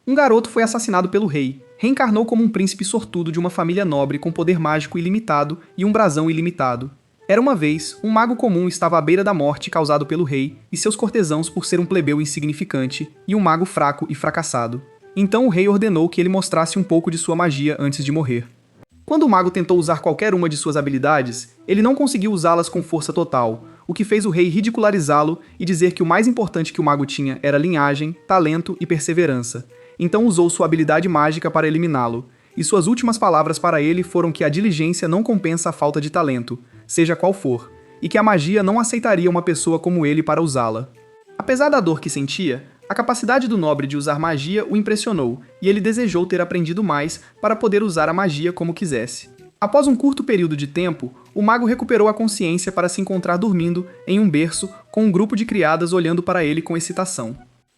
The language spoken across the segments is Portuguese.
Um garoto foi assassinado pelo rei, reencarnou como um príncipe sortudo de uma família nobre com poder mágico ilimitado e um brasão ilimitado. Era uma vez, um mago comum estava à beira da morte causado pelo rei e seus cortesãos por ser um plebeu insignificante e um mago fraco e fracassado. Então o rei ordenou que ele mostrasse um pouco de sua magia antes de morrer. Quando o mago tentou usar qualquer uma de suas habilidades, ele não conseguiu usá-las com força total, o que fez o rei ridicularizá-lo e dizer que o mais importante que o mago tinha era linhagem, talento e perseverança. Então usou sua habilidade mágica para eliminá-lo, e suas últimas palavras para ele foram que a diligência não compensa a falta de talento, seja qual for, e que a magia não aceitaria uma pessoa como ele para usá-la. Apesar da dor que sentia, a capacidade do nobre de usar magia o impressionou, e ele desejou ter aprendido mais para poder usar a magia como quisesse. Após um curto período de tempo, o mago recuperou a consciência para se encontrar dormindo em um berço com um grupo de criadas olhando para ele com excitação.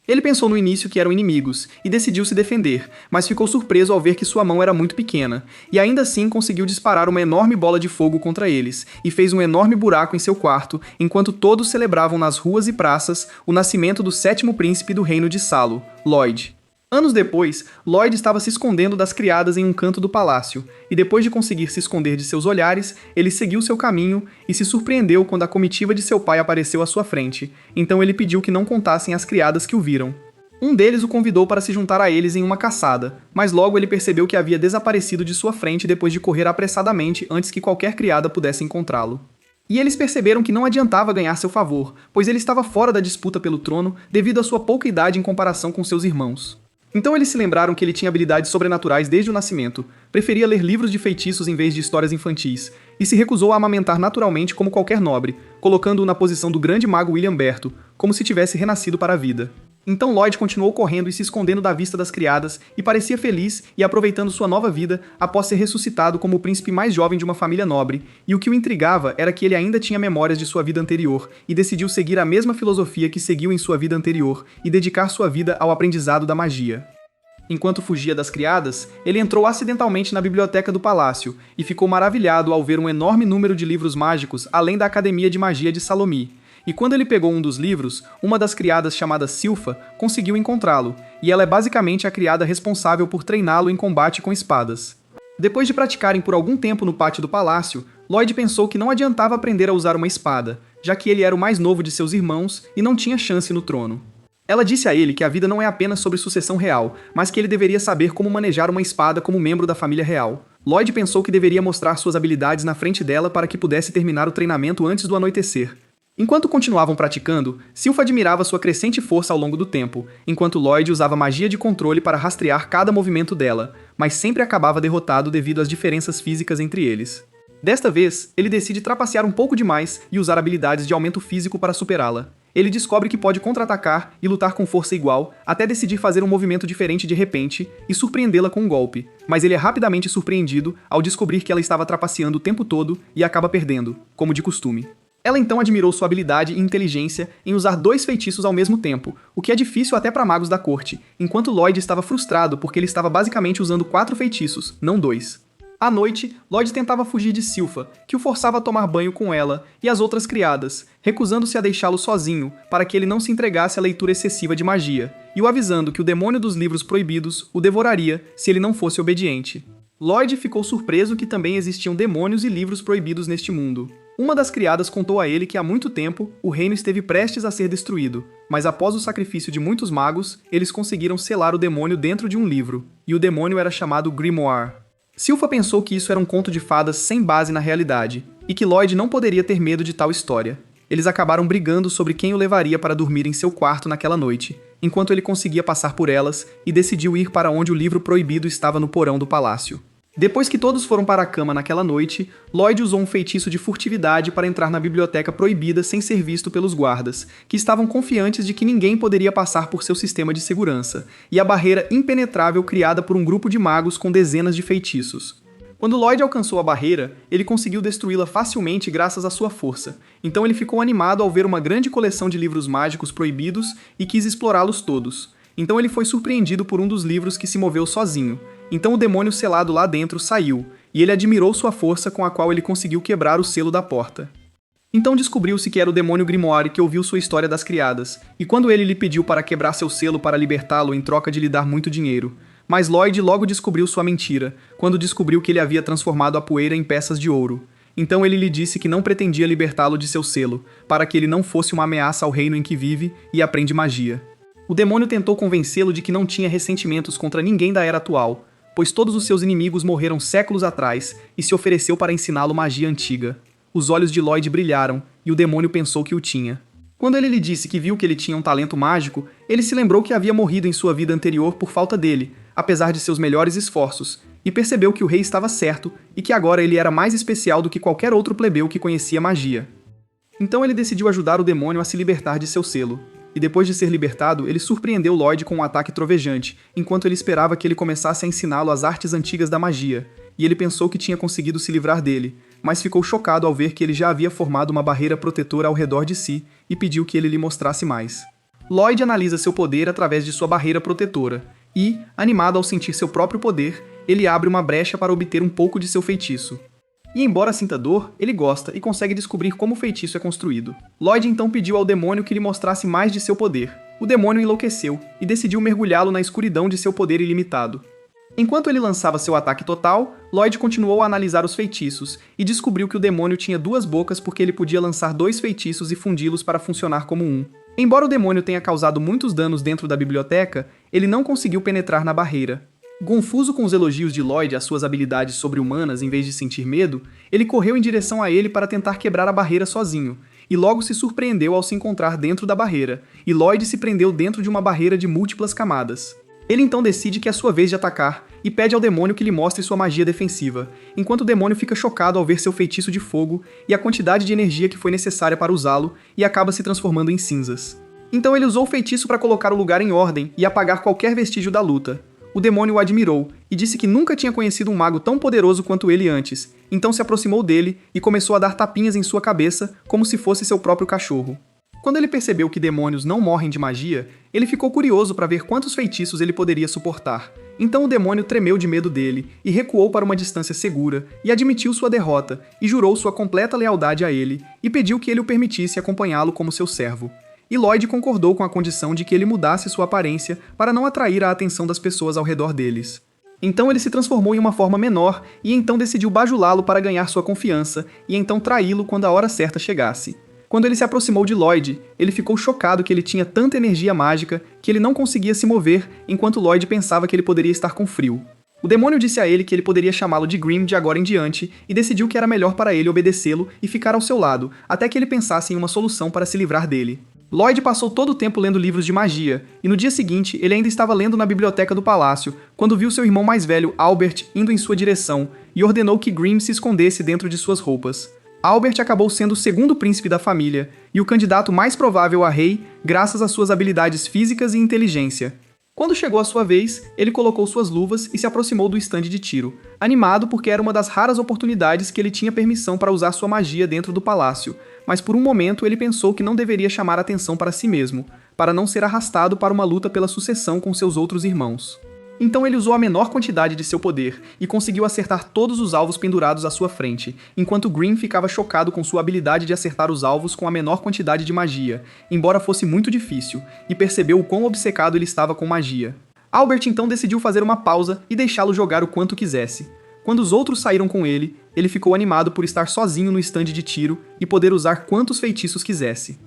Ele pensou no início que eram inimigos e decidiu se defender, mas ficou surpreso ao ver que sua mão era muito pequena, e ainda assim conseguiu disparar uma enorme bola de fogo contra eles, e fez um enorme buraco em seu quarto, enquanto todos celebravam nas ruas e praças o nascimento do 7º príncipe do reino de Salo, Lloyd. Anos depois, Lloyd estava se escondendo das criadas em um canto do palácio, e depois de conseguir se esconder de seus olhares, ele seguiu seu caminho e se surpreendeu quando a comitiva de seu pai apareceu à sua frente, então ele pediu que não contassem às criadas que o viram. Um deles o convidou para se juntar a eles em uma caçada, mas logo ele percebeu que havia desaparecido de sua frente depois de correr apressadamente antes que qualquer criada pudesse encontrá-lo. E eles perceberam que não adiantava ganhar seu favor, pois ele estava fora da disputa pelo trono devido à sua pouca idade em comparação com seus irmãos. Então eles se lembraram que ele tinha habilidades sobrenaturais desde o nascimento, preferia ler livros de feitiços em vez de histórias infantis, e se recusou a amamentar naturalmente como qualquer nobre, colocando-o na posição do grande mago William Berto, como se tivesse renascido para a vida. Então Lloyd continuou correndo e se escondendo da vista das criadas, e parecia feliz e aproveitando sua nova vida após ser ressuscitado como o príncipe mais jovem de uma família nobre, e o que o intrigava era que ele ainda tinha memórias de sua vida anterior, e decidiu seguir a mesma filosofia que seguiu em sua vida anterior, e dedicar sua vida ao aprendizado da magia. Enquanto fugia das criadas, ele entrou acidentalmente na biblioteca do palácio, e ficou maravilhado ao ver um enorme número de livros mágicos além da Academia de Magia de Salomie. E quando ele pegou um dos livros, uma das criadas chamada Silfa conseguiu encontrá-lo, e ela é basicamente a criada responsável por treiná-lo em combate com espadas. Depois de praticarem por algum tempo no pátio do palácio, Lloyd pensou que não adiantava aprender a usar uma espada, já que ele era o mais novo de seus irmãos e não tinha chance no trono. Ela disse a ele que a vida não é apenas sobre sucessão real, mas que ele deveria saber como manejar uma espada como membro da família real. Lloyd pensou que deveria mostrar suas habilidades na frente dela para que pudesse terminar o treinamento antes do anoitecer. Enquanto continuavam praticando, Silfa admirava sua crescente força ao longo do tempo, enquanto Lloyd usava magia de controle para rastrear cada movimento dela, mas sempre acabava derrotado devido às diferenças físicas entre eles. Desta vez, ele decide trapacear um pouco demais e usar habilidades de aumento físico para superá-la. Ele descobre que pode contra-atacar e lutar com força igual, até decidir fazer um movimento diferente de repente e surpreendê-la com um golpe, mas ele é rapidamente surpreendido ao descobrir que ela estava trapaceando o tempo todo e acaba perdendo, como de costume. Ela então admirou sua habilidade e inteligência em usar 2 feitiços ao mesmo tempo, o que é difícil até para magos da corte, enquanto Lloyd estava frustrado porque ele estava basicamente usando 4 feitiços, não 2. À noite, Lloyd tentava fugir de Silfa, que o forçava a tomar banho com ela e as outras criadas, recusando-se a deixá-lo sozinho para que ele não se entregasse à leitura excessiva de magia, e o avisando que o demônio dos livros proibidos o devoraria se ele não fosse obediente. Lloyd ficou surpreso que também existiam demônios e livros proibidos neste mundo. Uma das criadas contou a ele que há muito tempo o reino esteve prestes a ser destruído, mas após o sacrifício de muitos magos, eles conseguiram selar o demônio dentro de um livro, e o demônio era chamado Grimoire. Silfa pensou que isso era um conto de fadas sem base na realidade, e que Lloyd não poderia ter medo de tal história. Eles acabaram brigando sobre quem o levaria para dormir em seu quarto naquela noite, enquanto ele conseguia passar por elas e decidiu ir para onde o livro proibido estava no porão do palácio. Depois que todos foram para a cama naquela noite, Lloyd usou um feitiço de furtividade para entrar na biblioteca proibida sem ser visto pelos guardas, que estavam confiantes de que ninguém poderia passar por seu sistema de segurança, e a barreira impenetrável criada por um grupo de magos com dezenas de feitiços. Quando Lloyd alcançou a barreira, ele conseguiu destruí-la facilmente graças à sua força, então ele ficou animado ao ver uma grande coleção de livros mágicos proibidos e quis explorá-los todos. Então ele foi surpreendido por um dos livros que se moveu sozinho. Então o demônio selado lá dentro saiu, e ele admirou sua força com a qual ele conseguiu quebrar o selo da porta. Então descobriu-se que era o demônio Grimoire que ouviu sua história das criadas, e quando ele lhe pediu para quebrar seu selo para libertá-lo em troca de lhe dar muito dinheiro. Mas Lloyd logo descobriu sua mentira, quando descobriu que ele havia transformado a poeira em peças de ouro. Então ele lhe disse que não pretendia libertá-lo de seu selo, para que ele não fosse uma ameaça ao reino em que vive e aprende magia. O demônio tentou convencê-lo de que não tinha ressentimentos contra ninguém da era atual, pois todos os seus inimigos morreram séculos atrás, e se ofereceu para ensiná-lo magia antiga. Os olhos de Lloyd brilharam, e o demônio pensou que o tinha. Quando ele lhe disse que viu que ele tinha um talento mágico, ele se lembrou que havia morrido em sua vida anterior por falta dele, apesar de seus melhores esforços, e percebeu que o rei estava certo e que agora ele era mais especial do que qualquer outro plebeu que conhecia magia. Então ele decidiu ajudar o demônio a se libertar de seu selo. E depois de ser libertado, ele surpreendeu Lloyd com um ataque trovejante, enquanto ele esperava que ele começasse a ensiná-lo as artes antigas da magia, e ele pensou que tinha conseguido se livrar dele, mas ficou chocado ao ver que ele já havia formado uma barreira protetora ao redor de si e pediu que ele lhe mostrasse mais. Lloyd analisa seu poder através de sua barreira protetora, e, animado ao sentir seu próprio poder, ele abre uma brecha para obter um pouco de seu feitiço. E embora sinta dor, ele gosta e consegue descobrir como o feitiço é construído. Lloyd então pediu ao demônio que lhe mostrasse mais de seu poder. O demônio enlouqueceu e decidiu mergulhá-lo na escuridão de seu poder ilimitado. Enquanto ele lançava seu ataque total, Lloyd continuou a analisar os feitiços e descobriu que o demônio tinha duas bocas porque ele podia lançar dois feitiços e fundi-los para funcionar como um. Embora o demônio tenha causado muitos danos dentro da biblioteca, ele não conseguiu penetrar na barreira. Confuso com os elogios de Lloyd às suas habilidades sobre-humanas em vez de sentir medo, ele correu em direção a ele para tentar quebrar a barreira sozinho, e logo se surpreendeu ao se encontrar dentro da barreira, e Lloyd se prendeu dentro de uma barreira de múltiplas camadas. Ele então decide que é sua vez de atacar, e pede ao demônio que lhe mostre sua magia defensiva, enquanto o demônio fica chocado ao ver seu feitiço de fogo e a quantidade de energia que foi necessária para usá-lo, e acaba se transformando em cinzas. Então ele usou o feitiço para colocar o lugar em ordem e apagar qualquer vestígio da luta. O demônio o admirou e disse que nunca tinha conhecido um mago tão poderoso quanto ele antes, então se aproximou dele e começou a dar tapinhas em sua cabeça como se fosse seu próprio cachorro. Quando ele percebeu que demônios não morrem de magia, ele ficou curioso para ver quantos feitiços ele poderia suportar. Então o demônio tremeu de medo dele e recuou para uma distância segura e admitiu sua derrota e jurou sua completa lealdade a ele e pediu que ele o permitisse acompanhá-lo como seu servo. E Lloyd concordou com a condição de que ele mudasse sua aparência para não atrair a atenção das pessoas ao redor deles. Então ele se transformou em uma forma menor e então decidiu bajulá-lo para ganhar sua confiança e então traí-lo quando a hora certa chegasse. Quando ele se aproximou de Lloyd, ele ficou chocado que ele tinha tanta energia mágica que ele não conseguia se mover enquanto Lloyd pensava que ele poderia estar com frio. O demônio disse a ele que ele poderia chamá-lo de Grimm de agora em diante e decidiu que era melhor para ele obedecê-lo e ficar ao seu lado, até que ele pensasse em uma solução para se livrar dele. Lloyd passou todo o tempo lendo livros de magia, e no dia seguinte ele ainda estava lendo na biblioteca do palácio, quando viu seu irmão mais velho, Albert, indo em sua direção, e ordenou que Grimm se escondesse dentro de suas roupas. Albert acabou sendo o segundo príncipe da família, e o candidato mais provável a rei, graças às suas habilidades físicas e inteligência. Quando chegou a sua vez, ele colocou suas luvas e se aproximou do estande de tiro, animado porque era uma das raras oportunidades que ele tinha permissão para usar sua magia dentro do palácio, mas por um momento ele pensou que não deveria chamar atenção para si mesmo, para não ser arrastado para uma luta pela sucessão com seus outros irmãos. Então ele usou a menor quantidade de seu poder e conseguiu acertar todos os alvos pendurados à sua frente, enquanto Grimm ficava chocado com sua habilidade de acertar os alvos com a menor quantidade de magia, embora fosse muito difícil, e percebeu o quão obcecado ele estava com magia. Albert então decidiu fazer uma pausa e deixá-lo jogar o quanto quisesse. Quando os outros saíram com ele, ele ficou animado por estar sozinho no estande de tiro e poder usar quantos feitiços quisesse.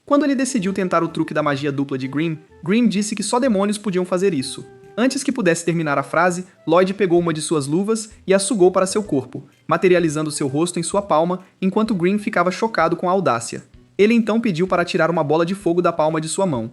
Quando ele decidiu tentar o truque da magia dupla de Grimm, Grimm disse que só demônios podiam fazer isso. Antes que pudesse terminar a frase, Lloyd pegou uma de suas luvas e a sugou para seu corpo, materializando seu rosto em sua palma, enquanto Grimm ficava chocado com a audácia. Ele então pediu para tirar uma bola de fogo da palma de sua mão.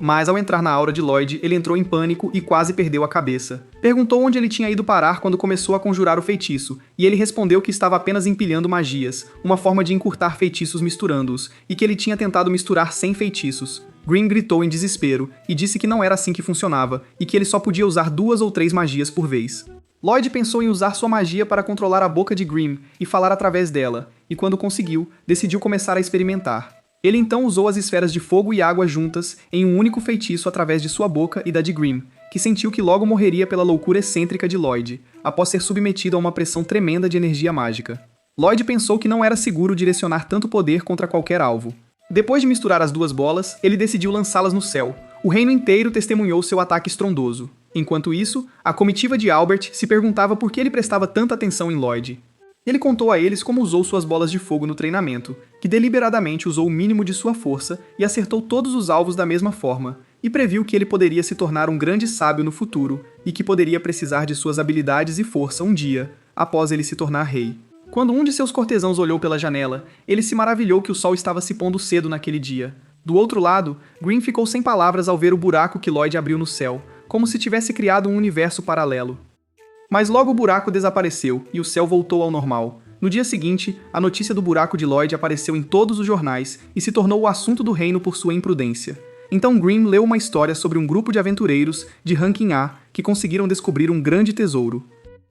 Mas ao entrar na aura de Lloyd, ele entrou em pânico e quase perdeu a cabeça. Perguntou onde ele tinha ido parar quando começou a conjurar o feitiço, e ele respondeu que estava apenas empilhando magias, uma forma de encurtar feitiços misturando-os, e que ele tinha tentado misturar 100 feitiços. Grimm gritou em desespero e disse que não era assim que funcionava, e que ele só podia usar 2 ou 3 magias por vez. Lloyd pensou em usar sua magia para controlar a boca de Grimm e falar através dela, e quando conseguiu, decidiu começar a experimentar. Ele então usou as esferas de fogo e água juntas em um único feitiço através de sua boca e da de Grimm, que sentiu que logo morreria pela loucura excêntrica de Lloyd, após ser submetido a uma pressão tremenda de energia mágica. Lloyd pensou que não era seguro direcionar tanto poder contra qualquer alvo. Depois de misturar as duas bolas, ele decidiu lançá-las no céu. O reino inteiro testemunhou seu ataque estrondoso. Enquanto isso, a comitiva de Albert se perguntava por que ele prestava tanta atenção em Lloyd. Ele contou a eles como usou suas bolas de fogo no treinamento, que deliberadamente usou o mínimo de sua força e acertou todos os alvos da mesma forma, e previu que ele poderia se tornar um grande sábio no futuro e que poderia precisar de suas habilidades e força um dia, após ele se tornar rei. Quando um de seus cortesãos olhou pela janela, ele se maravilhou que o sol estava se pondo cedo naquele dia. Do outro lado, Green ficou sem palavras ao ver o buraco que Lloyd abriu no céu, como se tivesse criado um universo paralelo. Mas logo o buraco desapareceu e o céu voltou ao normal. No dia seguinte, a notícia do buraco de Lloyd apareceu em todos os jornais e se tornou o assunto do reino por sua imprudência. Então Green leu uma história sobre um grupo de aventureiros de ranking A que conseguiram descobrir um grande tesouro.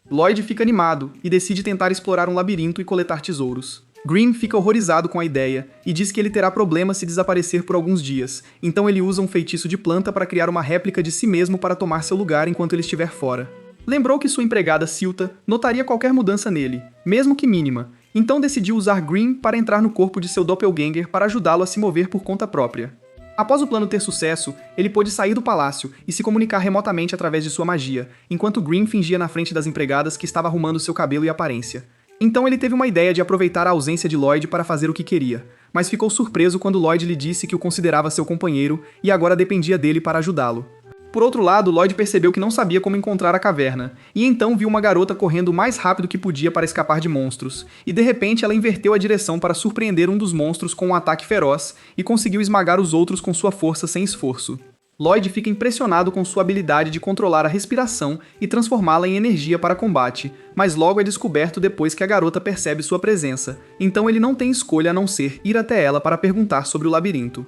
Lloyd fica animado e decide tentar explorar um labirinto e coletar tesouros. Green fica horrorizado com a ideia e diz que ele terá problemas se desaparecer por alguns dias, então ele usa um feitiço de planta para criar uma réplica de si mesmo para tomar seu lugar enquanto ele estiver fora. Lembrou que sua empregada Silta notaria qualquer mudança nele, mesmo que mínima, então decidiu usar Green para entrar no corpo de seu doppelganger para ajudá-lo a se mover por conta própria. Após o plano ter sucesso, ele pôde sair do palácio e se comunicar remotamente através de sua magia, enquanto Green fingia na frente das empregadas que estava arrumando seu cabelo e aparência. Então ele teve uma ideia de aproveitar a ausência de Lloyd para fazer o que queria, mas ficou surpreso quando Lloyd lhe disse que o considerava seu companheiro e agora dependia dele para ajudá-lo. Por outro lado, Lloyd percebeu que não sabia como encontrar a caverna, e então viu uma garota correndo o mais rápido que podia para escapar de monstros, e de repente ela inverteu a direção para surpreender um dos monstros com um ataque feroz e conseguiu esmagar os outros com sua força sem esforço. Lloyd fica impressionado com sua habilidade de controlar a respiração e transformá-la em energia para combate, mas logo é descoberto depois que a garota percebe sua presença, então ele não tem escolha a não ser ir até ela para perguntar sobre o labirinto.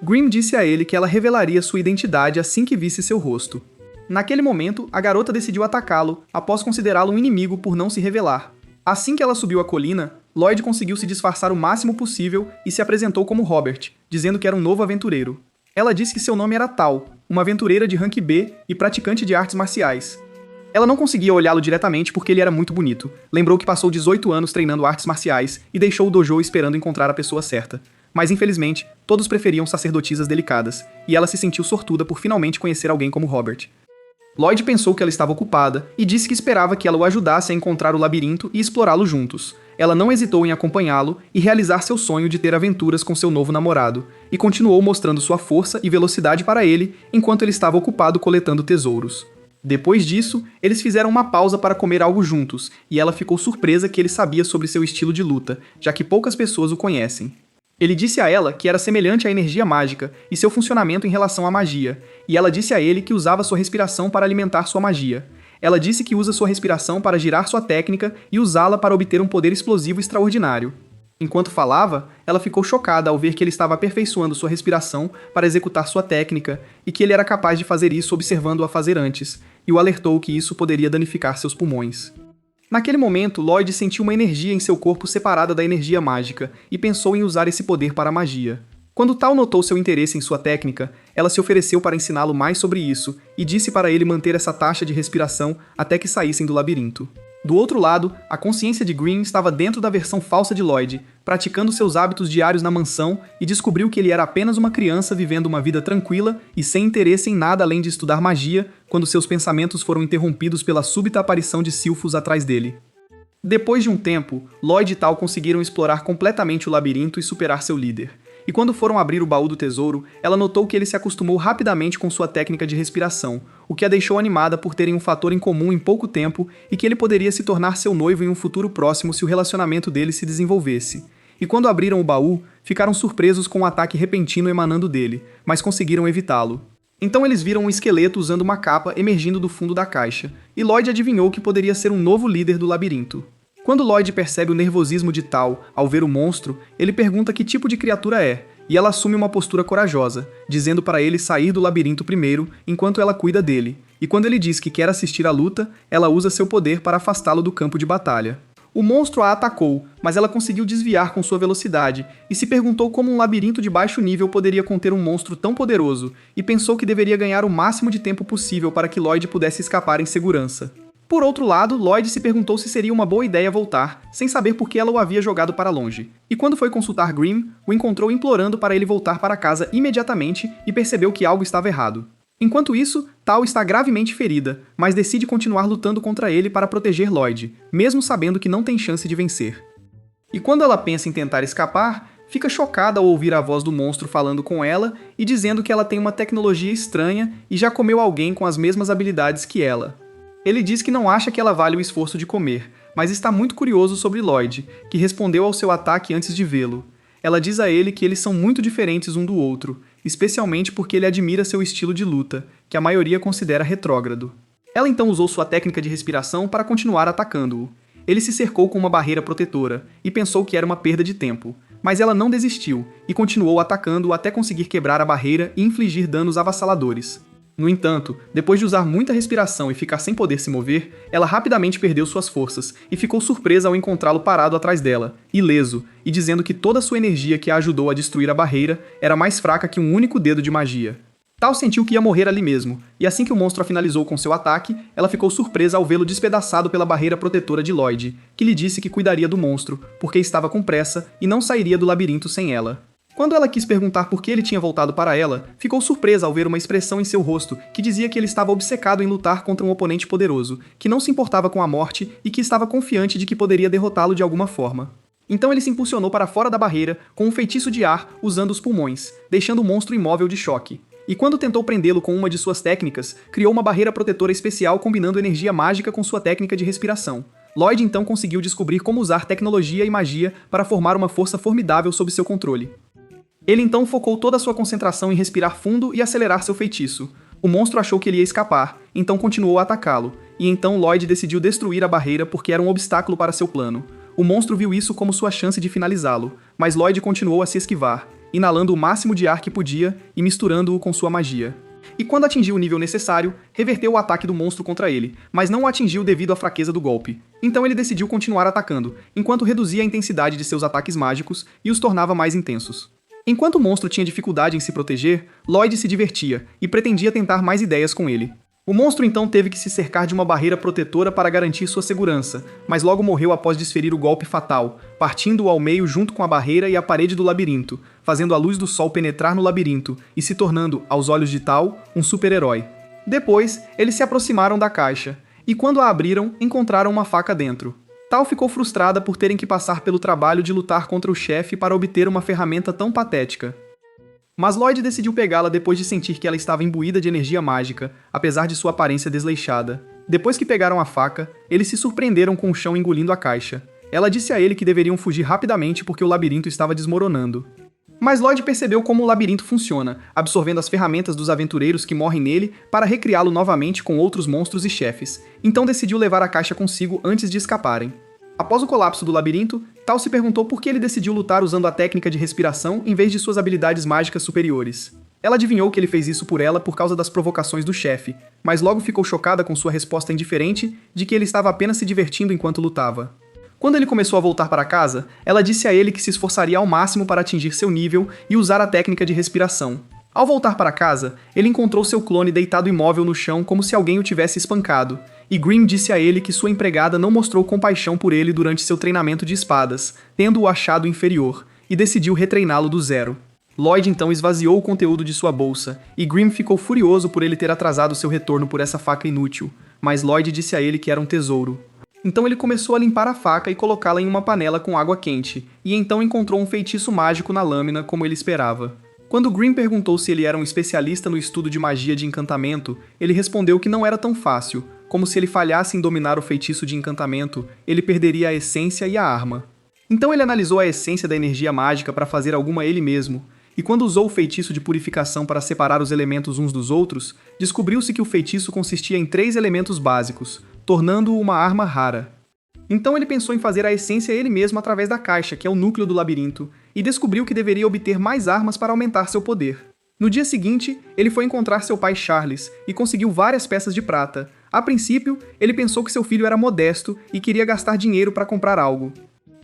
Green disse a ele que ela revelaria sua identidade assim que visse seu rosto. Naquele momento, a garota decidiu atacá-lo, após considerá-lo um inimigo por não se revelar. Assim que ela subiu a colina, Lloyd conseguiu se disfarçar o máximo possível e se apresentou como Robert, dizendo que era um novo aventureiro. Ela disse que seu nome era Tal, uma aventureira de rank B e praticante de artes marciais. Ela não conseguia olhá-lo diretamente porque ele era muito bonito. Lembrou que passou 18 anos treinando artes marciais e deixou o dojo esperando encontrar a pessoa certa. Mas infelizmente, todos preferiam sacerdotisas delicadas, e ela se sentiu sortuda por finalmente conhecer alguém como Robert. Lloyd pensou que ela estava ocupada e disse que esperava que ela o ajudasse a encontrar o labirinto e explorá-lo juntos. Ela não hesitou em acompanhá-lo e realizar seu sonho de ter aventuras com seu novo namorado, e continuou mostrando sua força e velocidade para ele enquanto ele estava ocupado coletando tesouros. Depois disso, eles fizeram uma pausa para comer algo juntos, e ela ficou surpresa que ele sabia sobre seu estilo de luta, já que poucas pessoas o conhecem. Ele disse a ela que era semelhante à energia mágica e seu funcionamento em relação à magia, e ela disse a ele que usava sua respiração para alimentar sua magia. Ela disse que usa sua respiração para girar sua técnica e usá-la para obter um poder explosivo extraordinário. Enquanto falava, ela ficou chocada ao ver que ele estava aperfeiçoando sua respiração para executar sua técnica e que ele era capaz de fazer isso observando-a fazer antes, e o alertou que isso poderia danificar seus pulmões. Naquele momento, Lloyd sentiu uma energia em seu corpo separada da energia mágica e pensou em usar esse poder para a magia. Quando Tal notou seu interesse em sua técnica, ela se ofereceu para ensiná-lo mais sobre isso e disse para ele manter essa taxa de respiração até que saíssem do labirinto. Do outro lado, a consciência de Green estava dentro da versão falsa de Lloyd, praticando seus hábitos diários na mansão e descobriu que ele era apenas uma criança vivendo uma vida tranquila e sem interesse em nada além de estudar magia, quando seus pensamentos foram interrompidos pela súbita aparição de Silphus atrás dele. Depois de um tempo, Lloyd e Tal conseguiram explorar completamente o labirinto e superar seu líder. E quando foram abrir o baú do tesouro, ela notou que ele se acostumou rapidamente com sua técnica de respiração, o que a deixou animada por terem um fator em comum em pouco tempo e que ele poderia se tornar seu noivo em um futuro próximo se o relacionamento deles se desenvolvesse. E quando abriram o baú, ficaram surpresos com um ataque repentino emanando dele, mas conseguiram evitá-lo. Então eles viram um esqueleto usando uma capa emergindo do fundo da caixa, e Lloyd adivinhou que poderia ser um novo líder do labirinto. Quando Lloyd percebe o nervosismo de Tal ao ver o monstro, ele pergunta que tipo de criatura é, e ela assume uma postura corajosa, dizendo para ele sair do labirinto primeiro, enquanto ela cuida dele, e quando ele diz que quer assistir à luta, ela usa seu poder para afastá-lo do campo de batalha. O monstro a atacou, mas ela conseguiu desviar com sua velocidade, e se perguntou como um labirinto de baixo nível poderia conter um monstro tão poderoso, e pensou que deveria ganhar o máximo de tempo possível para que Lloyd pudesse escapar em segurança. Por outro lado, Lloyd se perguntou se seria uma boa ideia voltar, sem saber por que ela o havia jogado para longe. E quando foi consultar Grimm, o encontrou implorando para ele voltar para casa imediatamente e percebeu que algo estava errado. Enquanto isso, Tal está gravemente ferida, mas decide continuar lutando contra ele para proteger Lloyd, mesmo sabendo que não tem chance de vencer. E quando ela pensa em tentar escapar, fica chocada ao ouvir a voz do monstro falando com ela e dizendo que ela tem uma tecnologia estranha e já comeu alguém com as mesmas habilidades que ela. Ele diz que não acha que ela vale o esforço de comer, mas está muito curioso sobre Lloyd, que respondeu ao seu ataque antes de vê-lo. Ela diz a ele que eles são muito diferentes um do outro, especialmente porque ele admira seu estilo de luta, que a maioria considera retrógrado. Ela então usou sua técnica de respiração para continuar atacando-o. Ele se cercou com uma barreira protetora e pensou que era uma perda de tempo, mas ela não desistiu e continuou atacando-o até conseguir quebrar a barreira e infligir danos avassaladores. No entanto, depois de usar muita respiração e ficar sem poder se mover, ela rapidamente perdeu suas forças e ficou surpresa ao encontrá-lo parado atrás dela, ileso, e dizendo que toda sua energia que a ajudou a destruir a barreira era mais fraca que um único dedo de magia. Tal sentiu que ia morrer ali mesmo, e assim que o monstro a finalizou com seu ataque, ela ficou surpresa ao vê-lo despedaçado pela barreira protetora de Lloyd, que lhe disse que cuidaria do monstro, porque estava com pressa e não sairia do labirinto sem ela. Quando ela quis perguntar por que ele tinha voltado para ela, ficou surpresa ao ver uma expressão em seu rosto que dizia que ele estava obcecado em lutar contra um oponente poderoso, que não se importava com a morte e que estava confiante de que poderia derrotá-lo de alguma forma. Então ele se impulsionou para fora da barreira com um feitiço de ar usando os pulmões, deixando o monstro imóvel de choque. E quando tentou prendê-lo com uma de suas técnicas, criou uma barreira protetora especial combinando energia mágica com sua técnica de respiração. Lloyd então conseguiu descobrir como usar tecnologia e magia para formar uma força formidável sob seu controle. Ele então focou toda a sua concentração em respirar fundo e acelerar seu feitiço. O monstro achou que ele ia escapar, então continuou a atacá-lo, e então Lloyd decidiu destruir a barreira porque era um obstáculo para seu plano. O monstro viu isso como sua chance de finalizá-lo, mas Lloyd continuou a se esquivar, inalando o máximo de ar que podia e misturando-o com sua magia. E quando atingiu o nível necessário, reverteu o ataque do monstro contra ele, mas não o atingiu devido à fraqueza do golpe. Então ele decidiu continuar atacando, enquanto reduzia a intensidade de seus ataques mágicos e os tornava mais intensos. Enquanto o monstro tinha dificuldade em se proteger, Lloyd se divertia e pretendia tentar mais ideias com ele. O monstro então teve que se cercar de uma barreira protetora para garantir sua segurança, mas logo morreu após desferir o golpe fatal, partindo-o ao meio junto com a barreira e a parede do labirinto, fazendo a luz do sol penetrar no labirinto e se tornando, aos olhos de Tal, um super-herói. Depois, eles se aproximaram da caixa, e quando a abriram, encontraram uma faca dentro. Tal ficou frustrada por terem que passar pelo trabalho de lutar contra o chefe para obter uma ferramenta tão patética. Mas Lloyd decidiu pegá-la depois de sentir que ela estava imbuída de energia mágica, apesar de sua aparência desleixada. Depois que pegaram a faca, eles se surpreenderam com o chão engolindo a caixa. Ela disse a ele que deveriam fugir rapidamente porque o labirinto estava desmoronando. Mas Lloyd percebeu como o labirinto funciona, absorvendo as ferramentas dos aventureiros que morrem nele para recriá-lo novamente com outros monstros e chefes, então decidiu levar a caixa consigo antes de escaparem. Após o colapso do labirinto, Tal se perguntou por que ele decidiu lutar usando a técnica de respiração em vez de suas habilidades mágicas superiores. Ela adivinhou que ele fez isso por ela por causa das provocações do chefe, mas logo ficou chocada com sua resposta indiferente de que ele estava apenas se divertindo enquanto lutava. Quando ele começou a voltar para casa, ela disse a ele que se esforçaria ao máximo para atingir seu nível e usar a técnica de respiração. Ao voltar para casa, ele encontrou seu clone deitado imóvel no chão como se alguém o tivesse espancado, e Grimm disse a ele que sua empregada não mostrou compaixão por ele durante seu treinamento de espadas, tendo-o achado inferior, e decidiu retreiná-lo do zero. Lloyd então esvaziou o conteúdo de sua bolsa, e Grimm ficou furioso por ele ter atrasado seu retorno por essa faca inútil, mas Lloyd disse a ele que era um tesouro. Então ele começou a limpar a faca e colocá-la em uma panela com água quente, e então encontrou um feitiço mágico na lâmina como ele esperava. Quando Grimm perguntou se ele era um especialista no estudo de magia de encantamento, ele respondeu que não era tão fácil, como se ele falhasse em dominar o feitiço de encantamento, ele perderia a essência e a arma. Então ele analisou a essência da energia mágica para fazer alguma ele mesmo, e quando usou o feitiço de purificação para separar os elementos uns dos outros, descobriu-se que o feitiço consistia em 3 elementos básicos, tornando-o uma arma rara. Então ele pensou em fazer a essência ele mesmo através da caixa, que é o núcleo do labirinto, e descobriu que deveria obter mais armas para aumentar seu poder. No dia seguinte, ele foi encontrar seu pai Charles e conseguiu várias peças de prata. A princípio, ele pensou que seu filho era modesto e queria gastar dinheiro para comprar algo.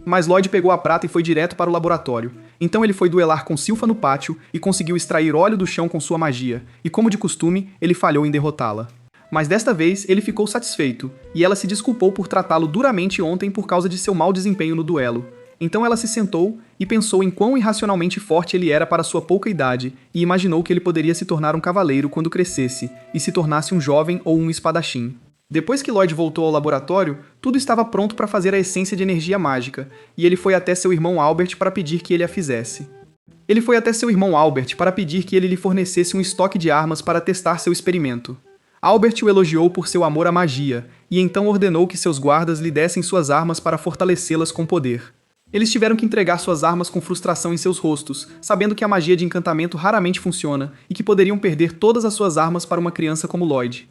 Mas Lloyd pegou a prata e foi direto para o laboratório. Então ele foi duelar com Silpha no pátio e conseguiu extrair óleo do chão com sua magia, e como de costume, ele falhou em derrotá-la. Mas desta vez ele ficou satisfeito, e ela se desculpou por tratá-lo duramente ontem por causa de seu mau desempenho no duelo. Então ela se sentou e pensou em quão irracionalmente forte ele era para sua pouca idade, e imaginou que ele poderia se tornar um cavaleiro quando crescesse, e se tornasse um jovem ou um espadachim. Depois que Lloyd voltou ao laboratório, tudo estava pronto para fazer a essência de energia mágica, e ele foi até seu irmão Albert para pedir que ele a fizesse. Ele foi até seu irmão Albert para pedir que ele lhe fornecesse um estoque de armas para testar seu experimento. Albert o elogiou por seu amor à magia, e então ordenou que seus guardas lhe dessem suas armas para fortalecê-las com poder. Eles tiveram que entregar suas armas com frustração em seus rostos, sabendo que a magia de encantamento raramente funciona e que poderiam perder todas as suas armas para uma criança como Lloyd.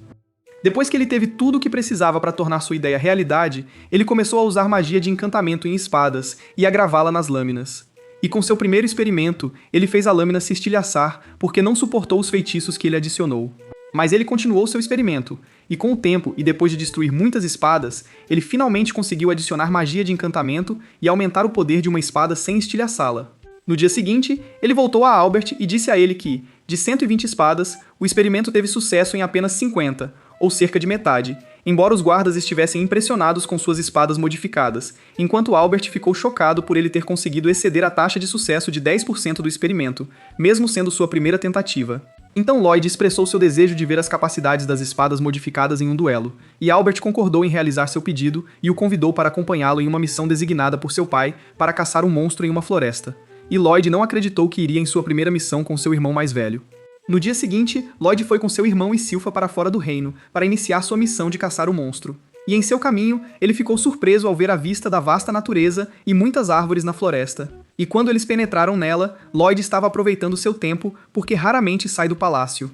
Depois que ele teve tudo o que precisava para tornar sua ideia realidade, ele começou a usar magia de encantamento em espadas e a gravá-la nas lâminas. E com seu primeiro experimento, ele fez a lâmina se estilhaçar porque não suportou os feitiços que ele adicionou. Mas ele continuou seu experimento, e com o tempo e depois de destruir muitas espadas, ele finalmente conseguiu adicionar magia de encantamento e aumentar o poder de uma espada sem estilhaçá-la. No dia seguinte, ele voltou a Albert e disse a ele que, de 120 espadas, o experimento teve sucesso em apenas 50, ou cerca de metade, embora os guardas estivessem impressionados com suas espadas modificadas, enquanto Albert ficou chocado por ele ter conseguido exceder a taxa de sucesso de 10% do experimento, mesmo sendo sua primeira tentativa. Então Lloyd expressou seu desejo de ver as capacidades das espadas modificadas em um duelo, e Albert concordou em realizar seu pedido e o convidou para acompanhá-lo em uma missão designada por seu pai para caçar um monstro em uma floresta. E Lloyd não acreditou que iria em sua primeira missão com seu irmão mais velho. No dia seguinte, Lloyd foi com seu irmão e Silpha para fora do reino, para iniciar sua missão de caçar o monstro. E em seu caminho, ele ficou surpreso ao ver a vista da vasta natureza e muitas árvores na floresta. E quando eles penetraram nela, Lloyd estava aproveitando seu tempo, porque raramente sai do palácio.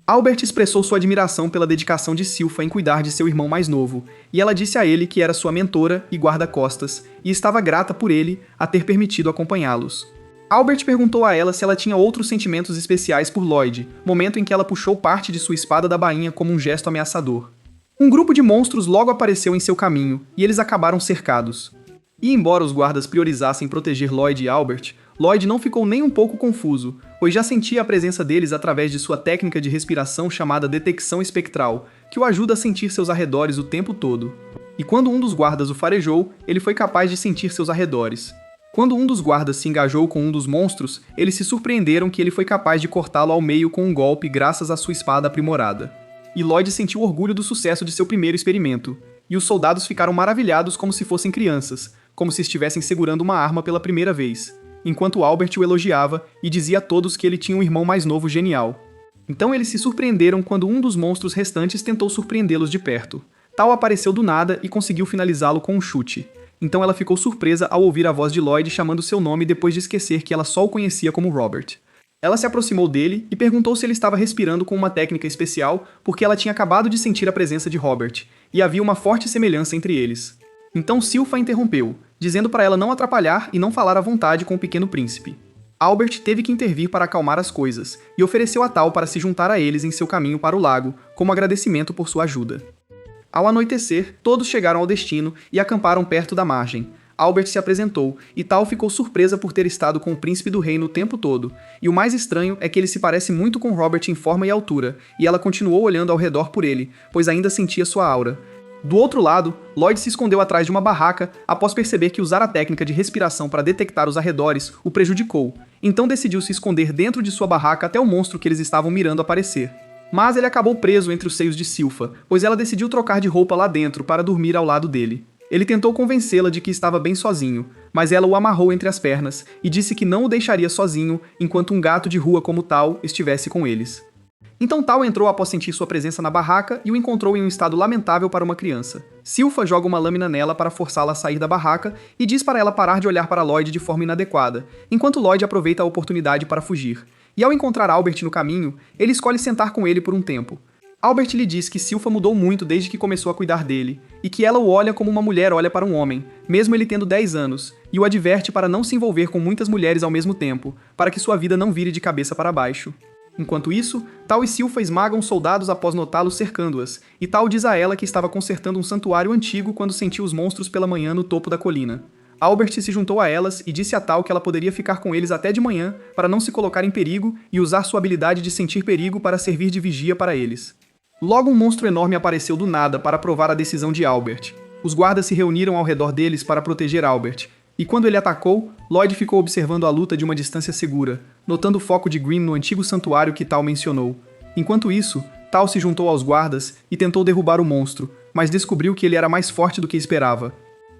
Albert expressou sua admiração pela dedicação de Silpha em cuidar de seu irmão mais novo, e ela disse a ele que era sua mentora e guarda-costas, e estava grata por ele a ter permitido acompanhá-los. Albert perguntou a ela se ela tinha outros sentimentos especiais por Lloyd, momento em que ela puxou parte de sua espada da bainha como um gesto ameaçador. Um grupo de monstros logo apareceu em seu caminho, e eles acabaram cercados. E embora os guardas priorizassem proteger Lloyd e Albert, Lloyd não ficou nem um pouco confuso, pois já sentia a presença deles através de sua técnica de respiração chamada detecção espectral, que o ajuda a sentir seus arredores o tempo todo. E quando um dos guardas o farejou, ele foi capaz de sentir seus arredores. Quando um dos guardas se engajou com um dos monstros, eles se surpreenderam que ele foi capaz de cortá-lo ao meio com um golpe graças à sua espada aprimorada. E Lloyd sentiu orgulho do sucesso de seu primeiro experimento, e os soldados ficaram maravilhados como se fossem crianças, como se estivessem segurando uma arma pela primeira vez, enquanto Albert o elogiava e dizia a todos que ele tinha um irmão mais novo genial. Então eles se surpreenderam quando um dos monstros restantes tentou surpreendê-los de perto. Tal apareceu do nada e conseguiu finalizá-lo com um chute. Então ela ficou surpresa ao ouvir a voz de Lloyd chamando seu nome depois de esquecer que ela só o conhecia como Robert. Ela se aproximou dele e perguntou se ele estava respirando com uma técnica especial porque ela tinha acabado de sentir a presença de Robert, e havia uma forte semelhança entre eles. Então Silpha interrompeu, dizendo para ela não atrapalhar e não falar à vontade com o pequeno príncipe. Albert teve que intervir para acalmar as coisas, e ofereceu a Tal para se juntar a eles em seu caminho para o lago, como agradecimento por sua ajuda. Ao anoitecer, todos chegaram ao destino e acamparam perto da margem. Albert se apresentou, e Tal ficou surpresa por ter estado com o príncipe do reino o tempo todo, e o mais estranho é que ele se parece muito com Robert em forma e altura, e ela continuou olhando ao redor por ele, pois ainda sentia sua aura. Do outro lado, Lloyd se escondeu atrás de uma barraca após perceber que usar a técnica de respiração para detectar os arredores o prejudicou, então decidiu se esconder dentro de sua barraca até o monstro que eles estavam mirando aparecer. Mas ele acabou preso entre os seios de Silpha, pois ela decidiu trocar de roupa lá dentro para dormir ao lado dele. Ele tentou convencê-la de que estava bem sozinho, mas ela o amarrou entre as pernas e disse que não o deixaria sozinho enquanto um gato de rua como Tal estivesse com eles. Então Tal entrou após sentir sua presença na barraca e o encontrou em um estado lamentável para uma criança. Silpha joga uma lâmina nela para forçá-la a sair da barraca e diz para ela parar de olhar para Lloyd de forma inadequada, enquanto Lloyd aproveita a oportunidade para fugir. E ao encontrar Albert no caminho, ele escolhe sentar com ele por um tempo. Albert lhe diz que Silpha mudou muito desde que começou a cuidar dele, e que ela o olha como uma mulher olha para um homem, mesmo ele tendo 10 anos, e o adverte para não se envolver com muitas mulheres ao mesmo tempo, para que sua vida não vire de cabeça para baixo. Enquanto isso, Tal e Silpha esmagam soldados após notá-los cercando-as, e Tal diz a ela que estava consertando um santuário antigo quando sentiu os monstros pela manhã no topo da colina. Albert se juntou a elas e disse a Tal que ela poderia ficar com eles até de manhã para não se colocar em perigo e usar sua habilidade de sentir perigo para servir de vigia para eles. Logo um monstro enorme apareceu do nada para provar a decisão de Albert. Os guardas se reuniram ao redor deles para proteger Albert, e quando ele atacou, Lloyd ficou observando a luta de uma distância segura, notando o foco de Grimm no antigo santuário que Tal mencionou. Enquanto isso, Tal se juntou aos guardas e tentou derrubar o monstro, mas descobriu que ele era mais forte do que esperava.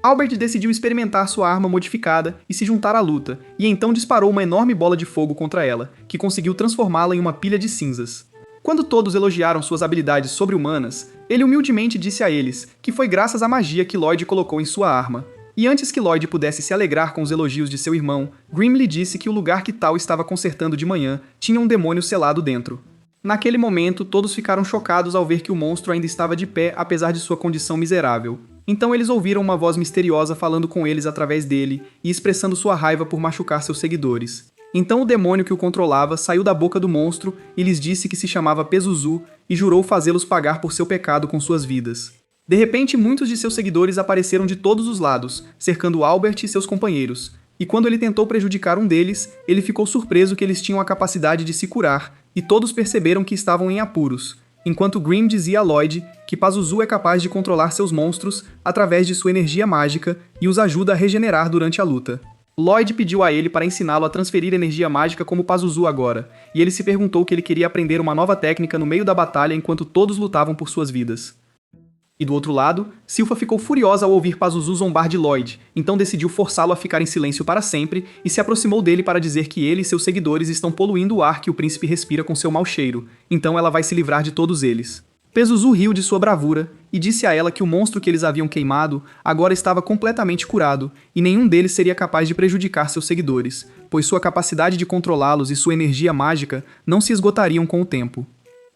Albert decidiu experimentar sua arma modificada e se juntar à luta, e então disparou uma enorme bola de fogo contra ela, que conseguiu transformá-la em uma pilha de cinzas. Quando todos elogiaram suas habilidades sobre-humanas, ele humildemente disse a eles que foi graças à magia que Lloyd colocou em sua arma. E antes que Lloyd pudesse se alegrar com os elogios de seu irmão, Grimm lhe disse que o lugar que Tal estava consertando de manhã tinha um demônio selado dentro. Naquele momento, todos ficaram chocados ao ver que o monstro ainda estava de pé apesar de sua condição miserável. Então eles ouviram uma voz misteriosa falando com eles através dele e expressando sua raiva por machucar seus seguidores. Então o demônio que o controlava saiu da boca do monstro e lhes disse que se chamava Pazuzu e jurou fazê-los pagar por seu pecado com suas vidas. De repente, muitos de seus seguidores apareceram de todos os lados, cercando Albert e seus companheiros. E quando ele tentou prejudicar um deles, ele ficou surpreso que eles tinham a capacidade de se curar, e todos perceberam que estavam em apuros, enquanto Grimm dizia a Lloyd que Pazuzu é capaz de controlar seus monstros através de sua energia mágica e os ajuda a regenerar durante a luta. Lloyd pediu a ele para ensiná-lo a transferir energia mágica como Pazuzu agora, e ele se perguntou que ele queria aprender uma nova técnica no meio da batalha enquanto todos lutavam por suas vidas. E do outro lado, Silpha ficou furiosa ao ouvir Pazuzu zombar de Lloyd, então decidiu forçá-lo a ficar em silêncio para sempre e se aproximou dele para dizer que ele e seus seguidores estão poluindo o ar que o príncipe respira com seu mau cheiro, então ela vai se livrar de todos eles. Pazuzu riu de sua bravura e disse a ela que o monstro que eles haviam queimado agora estava completamente curado e nenhum deles seria capaz de prejudicar seus seguidores, pois sua capacidade de controlá-los e sua energia mágica não se esgotariam com o tempo.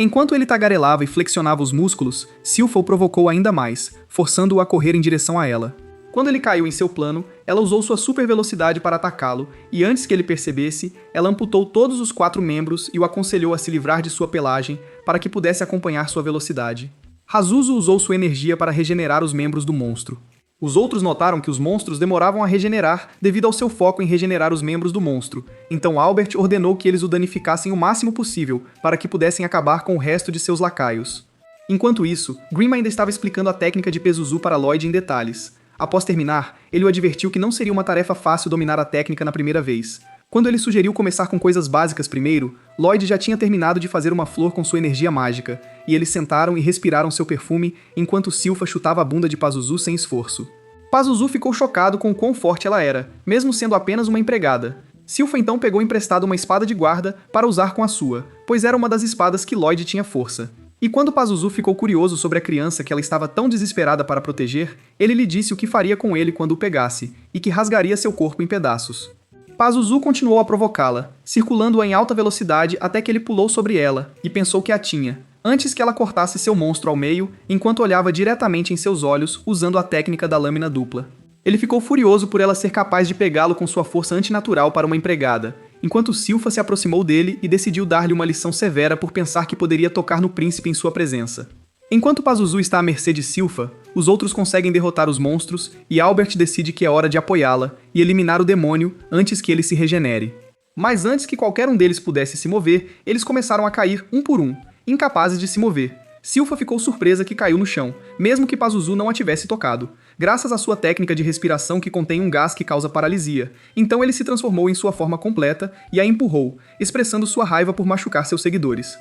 Enquanto ele tagarelava e flexionava os músculos, Silpha o provocou ainda mais, forçando-o a correr em direção a ela. Quando ele caiu em seu plano, ela usou sua super velocidade para atacá-lo, e antes que ele percebesse, ela amputou todos os 4 membros e o aconselhou a se livrar de sua pelagem para que pudesse acompanhar sua velocidade. Pazuzu usou sua energia para regenerar os membros do monstro. Os outros notaram que os monstros demoravam a regenerar devido ao seu foco em regenerar os membros do monstro, então Albert ordenou que eles o danificassem o máximo possível para que pudessem acabar com o resto de seus lacaios. Enquanto isso, Grimm ainda estava explicando a técnica de Pazuzu para Lloyd em detalhes. Após terminar, ele o advertiu que não seria uma tarefa fácil dominar a técnica na primeira vez. Quando ele sugeriu começar com coisas básicas primeiro, Lloyd já tinha terminado de fazer uma flor com sua energia mágica, e eles sentaram e respiraram seu perfume enquanto Silpha chutava a bunda de Pazuzu sem esforço. Pazuzu ficou chocado com o quão forte ela era, mesmo sendo apenas uma empregada. Silpha então pegou emprestado uma espada de guarda para usar com a sua, pois era uma das espadas que Lloyd tinha força. E quando Pazuzu ficou curioso sobre a criança que ela estava tão desesperada para proteger, ele lhe disse o que faria com ele quando o pegasse, e que rasgaria seu corpo em pedaços. Pazuzu continuou a provocá-la, circulando-a em alta velocidade até que ele pulou sobre ela e pensou que a tinha, antes que ela cortasse seu monstro ao meio, enquanto olhava diretamente em seus olhos usando a técnica da lâmina dupla. Ele ficou furioso por ela ser capaz de pegá-lo com sua força antinatural para uma empregada, enquanto Silpha se aproximou dele e decidiu dar-lhe uma lição severa por pensar que poderia tocar no príncipe em sua presença. Enquanto Pazuzu está à mercê de Silpha, os outros conseguem derrotar os monstros e Albert decide que é hora de apoiá-la e eliminar o demônio antes que ele se regenere. Mas antes que qualquer um deles pudesse se mover, eles começaram a cair um por um, incapazes de se mover. Silpha ficou surpresa que caiu no chão, mesmo que Pazuzu não a tivesse tocado, graças à sua técnica de respiração que contém um gás que causa paralisia. Então ele se transformou em sua forma completa e a empurrou, expressando sua raiva por machucar seus seguidores.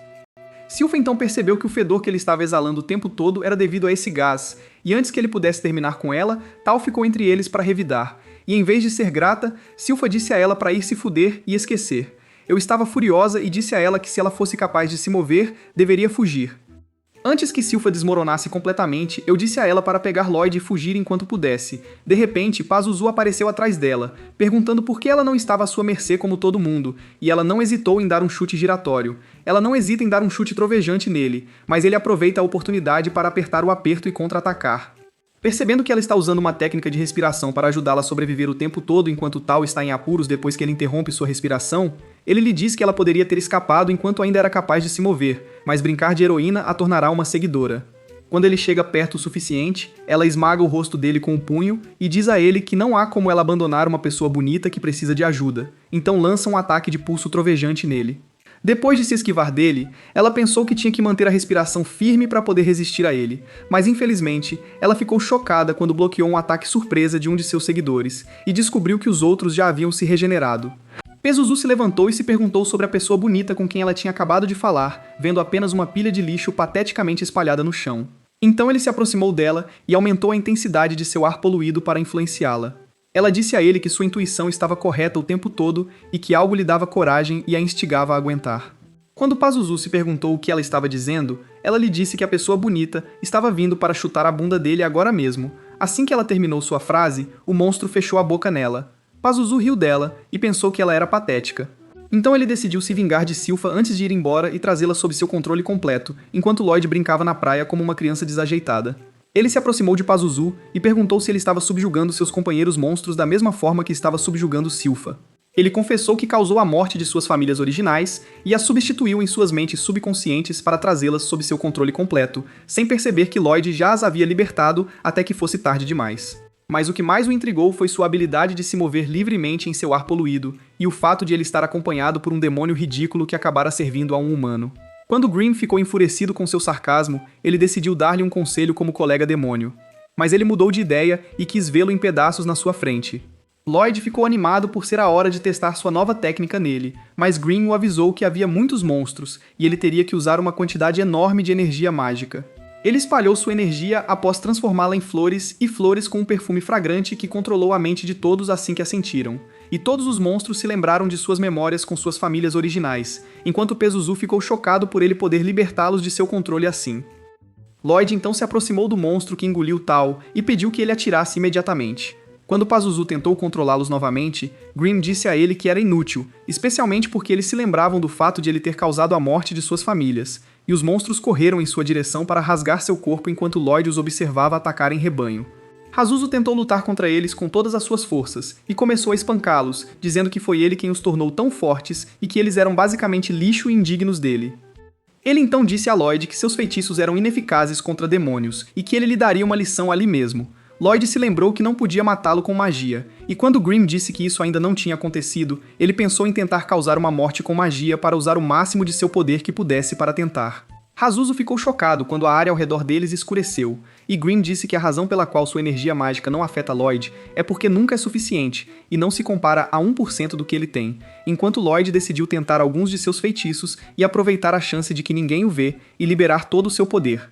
Silpha então percebeu que o fedor que ele estava exalando o tempo todo era devido a esse gás, e antes que ele pudesse terminar com ela, Tal ficou entre eles para revidar, e em vez de ser grata, Silpha disse a ela para ir se fuder e esquecer. Eu estava furiosa e disse a ela que se ela fosse capaz de se mover, deveria fugir. Antes que Silpha desmoronasse completamente, eu disse a ela para pegar Lloyd e fugir enquanto pudesse. De repente, Pazuzu apareceu atrás dela, perguntando por que ela não estava à sua mercê como todo mundo, e ela não hesitou em dar um chute giratório. Ela não hesita em dar um chute trovejante nele, mas ele aproveita a oportunidade para apertar o aperto e contra-atacar. Percebendo que ela está usando uma técnica de respiração para ajudá-la a sobreviver o tempo todo enquanto Tal está em apuros depois que ele interrompe sua respiração, ele lhe diz que ela poderia ter escapado enquanto ainda era capaz de se mover, mas brincar de heroína a tornará uma seguidora. Quando ele chega perto o suficiente, ela esmaga o rosto dele com o punho e diz a ele que não há como ela abandonar uma pessoa bonita que precisa de ajuda, então lança um ataque de pulso trovejante nele. Depois de se esquivar dele, ela pensou que tinha que manter a respiração firme para poder resistir a ele, mas infelizmente, ela ficou chocada quando bloqueou um ataque surpresa de um de seus seguidores e descobriu que os outros já haviam se regenerado. Pazuzu se levantou e se perguntou sobre a pessoa bonita com quem ela tinha acabado de falar, vendo apenas uma pilha de lixo pateticamente espalhada no chão. Então ele se aproximou dela e aumentou a intensidade de seu ar poluído para influenciá-la. Ela disse a ele que sua intuição estava correta o tempo todo e que algo lhe dava coragem e a instigava a aguentar. Quando Pazuzu se perguntou o que ela estava dizendo, ela lhe disse que a pessoa bonita estava vindo para chutar a bunda dele agora mesmo. Assim que ela terminou sua frase, o monstro fechou a boca nela. Pazuzu riu dela e pensou que ela era patética. Então ele decidiu se vingar de Silpha antes de ir embora e trazê-la sob seu controle completo, enquanto Lloyd brincava na praia como uma criança desajeitada. Ele se aproximou de Pazuzu e perguntou se ele estava subjugando seus companheiros monstros da mesma forma que estava subjugando Silpha. Ele confessou que causou a morte de suas famílias originais e as substituiu em suas mentes subconscientes para trazê-las sob seu controle completo, sem perceber que Lloyd já as havia libertado até que fosse tarde demais. Mas o que mais o intrigou foi sua habilidade de se mover livremente em seu ar poluído e o fato de ele estar acompanhado por um demônio ridículo que acabara servindo a um humano. Quando Grimm ficou enfurecido com seu sarcasmo, ele decidiu dar-lhe um conselho como colega demônio. Mas ele mudou de ideia e quis vê-lo em pedaços na sua frente. Lloyd ficou animado por ser a hora de testar sua nova técnica nele, mas Grimm o avisou que havia muitos monstros e ele teria que usar uma quantidade enorme de energia mágica. Ele espalhou sua energia após transformá-la em flores e flores com um perfume fragrante que controlou a mente de todos assim que a sentiram. E todos os monstros se lembraram de suas memórias com suas famílias originais, enquanto Pazuzu ficou chocado por ele poder libertá-los de seu controle assim. Lloyd então se aproximou do monstro que engoliu Tal e pediu que ele atirasse imediatamente. Quando Pazuzu tentou controlá-los novamente, Grimm disse a ele que era inútil, especialmente porque eles se lembravam do fato de ele ter causado a morte de suas famílias, e os monstros correram em sua direção para rasgar seu corpo enquanto Lloyd os observava atacar em rebanho. Pazuzu tentou lutar contra eles com todas as suas forças, e começou a espancá-los, dizendo que foi ele quem os tornou tão fortes e que eles eram basicamente lixo e indignos dele. Ele então disse a Lloyd que seus feitiços eram ineficazes contra demônios, e que ele lhe daria uma lição ali mesmo. Lloyd se lembrou que não podia matá-lo com magia, e quando Grimm disse que isso ainda não tinha acontecido, ele pensou em tentar causar uma morte com magia para usar o máximo de seu poder que pudesse para tentar. Pazuzu ficou chocado quando a área ao redor deles escureceu, e Grimm disse que a razão pela qual sua energia mágica não afeta Lloyd é porque nunca é suficiente, e não se compara a 1% do que ele tem, enquanto Lloyd decidiu tentar alguns de seus feitiços e aproveitar a chance de que ninguém o vê e liberar todo o seu poder.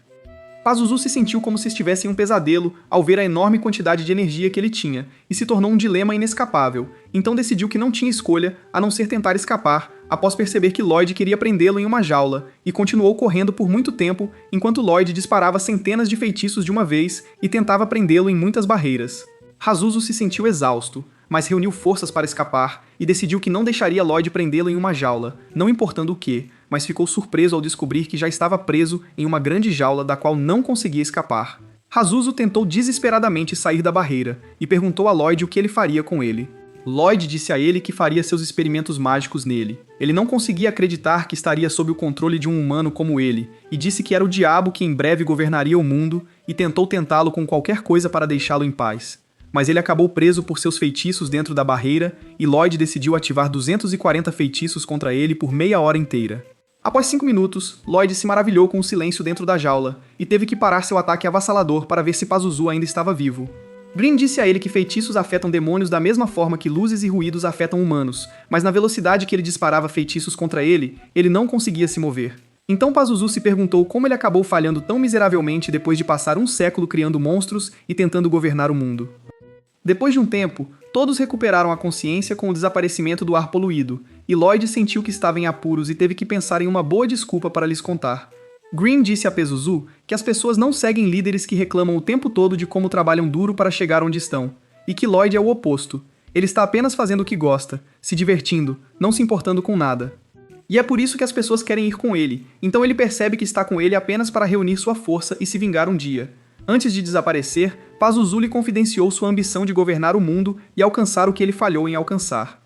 Pazuzu se sentiu como se estivesse em um pesadelo ao ver a enorme quantidade de energia que ele tinha, e se tornou um dilema inescapável, então decidiu que não tinha escolha a não ser tentar escapar, após perceber que Lloyd queria prendê-lo em uma jaula, e continuou correndo por muito tempo enquanto Lloyd disparava centenas de feitiços de uma vez e tentava prendê-lo em muitas barreiras. Pazuzu se sentiu exausto, mas reuniu forças para escapar e decidiu que não deixaria Lloyd prendê-lo em uma jaula, não importando o que, mas ficou surpreso ao descobrir que já estava preso em uma grande jaula da qual não conseguia escapar. Pazuzu tentou desesperadamente sair da barreira e perguntou a Lloyd o que ele faria com ele. Lloyd disse a ele que faria seus experimentos mágicos nele. Ele não conseguia acreditar que estaria sob o controle de um humano como ele, e disse que era o diabo que em breve governaria o mundo e tentou tentá-lo com qualquer coisa para deixá-lo em paz. Mas ele acabou preso por seus feitiços dentro da barreira e Lloyd decidiu ativar 240 feitiços contra ele por meia hora inteira. Após 5 minutos, Lloyd se maravilhou com o silêncio dentro da jaula e teve que parar seu ataque avassalador para ver se Pazuzu ainda estava vivo. Grimm disse a ele que feitiços afetam demônios da mesma forma que luzes e ruídos afetam humanos, mas na velocidade que ele disparava feitiços contra ele, ele não conseguia se mover. Então Pazuzu se perguntou como ele acabou falhando tão miseravelmente depois de passar um século criando monstros e tentando governar o mundo. Depois de um tempo, todos recuperaram a consciência com o desaparecimento do ar poluído, e Lloyd sentiu que estava em apuros e teve que pensar em uma boa desculpa para lhes contar. Grimm disse a Pazuzu que as pessoas não seguem líderes que reclamam o tempo todo de como trabalham duro para chegar onde estão, e que Lloyd é o oposto. Ele está apenas fazendo o que gosta, se divertindo, não se importando com nada. E é por isso que as pessoas querem ir com ele, então ele percebe que está com ele apenas para reunir sua força e se vingar um dia. Antes de desaparecer, Pazuzu lhe confidenciou sua ambição de governar o mundo e alcançar o que ele falhou em alcançar.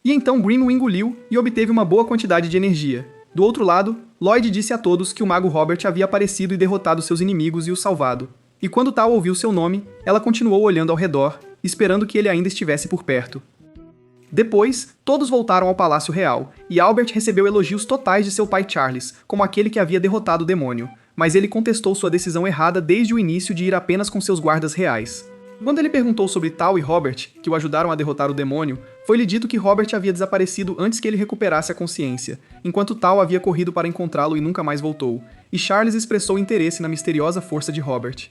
E então Grimm o engoliu e obteve uma boa quantidade de energia. Do outro lado, Lloyd disse a todos que o mago Robert havia aparecido e derrotado seus inimigos e o salvado. E quando Tal ouviu seu nome, ela continuou olhando ao redor, esperando que ele ainda estivesse por perto. Depois, todos voltaram ao Palácio Real, e Albert recebeu elogios totais de seu pai Charles, como aquele que havia derrotado o demônio, mas ele contestou sua decisão errada desde o início de ir apenas com seus guardas reais. Quando ele perguntou sobre Tal e Robert, que o ajudaram a derrotar o demônio, foi-lhe dito que Robert havia desaparecido antes que ele recuperasse a consciência, enquanto Tal havia corrido para encontrá-lo e nunca mais voltou, e Charles expressou interesse na misteriosa força de Robert.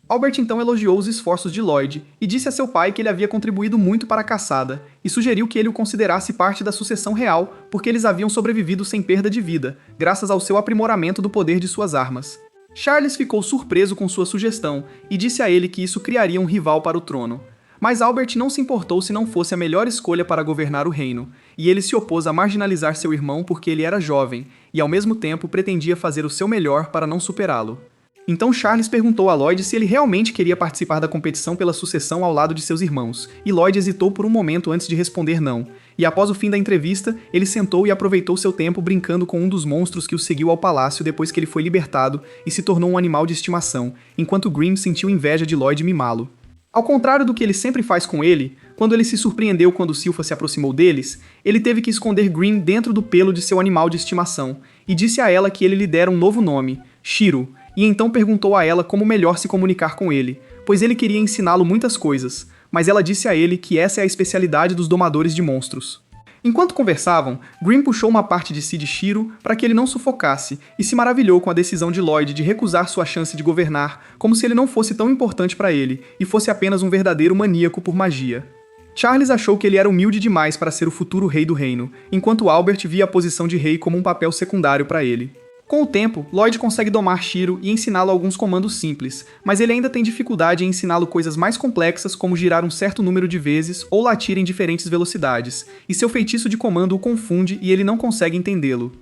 Albert então elogiou os esforços de Lloyd e disse a seu pai que ele havia contribuído muito para a caçada, e sugeriu que ele o considerasse parte da sucessão real porque eles haviam sobrevivido sem perda de vida, graças ao seu aprimoramento do poder de suas armas. Charles ficou surpreso com sua sugestão e disse a ele que isso criaria um rival para o trono. Mas Albert não se importou se não fosse a melhor escolha para governar o reino, e ele se opôs a marginalizar seu irmão porque ele era jovem, e ao mesmo tempo pretendia fazer o seu melhor para não superá-lo. Então Charles perguntou a Lloyd se ele realmente queria participar da competição pela sucessão ao lado de seus irmãos, e Lloyd hesitou por um momento antes de responder não, e após o fim da entrevista, ele sentou e aproveitou seu tempo brincando com um dos monstros que o seguiu ao palácio depois que ele foi libertado e se tornou um animal de estimação, enquanto Grimm sentiu inveja de Lloyd mimá-lo. Ao contrário do que ele sempre faz com ele, quando ele se surpreendeu quando Silpha se aproximou deles, ele teve que esconder Grimm dentro do pelo de seu animal de estimação, e disse a ela que ele lhe dera um novo nome, Shiro, e então perguntou a ela como melhor se comunicar com ele, pois ele queria ensiná-lo muitas coisas, mas ela disse a ele que essa é a especialidade dos domadores de monstros. Enquanto conversavam, Grimm puxou uma parte de si de Shiro para que ele não sufocasse e se maravilhou com a decisão de Lloyd de recusar sua chance de governar, como se ele não fosse tão importante para ele e fosse apenas um verdadeiro maníaco por magia. Charles achou que ele era humilde demais para ser o futuro rei do reino, enquanto Albert via a posição de rei como um papel secundário para ele. Com o tempo, Lloyd consegue domar Shiro e ensiná-lo alguns comandos simples, mas ele ainda tem dificuldade em ensiná-lo coisas mais complexas como girar um certo número de vezes ou latir em diferentes velocidades, e seu feitiço de comando o confunde e ele não consegue entendê-lo.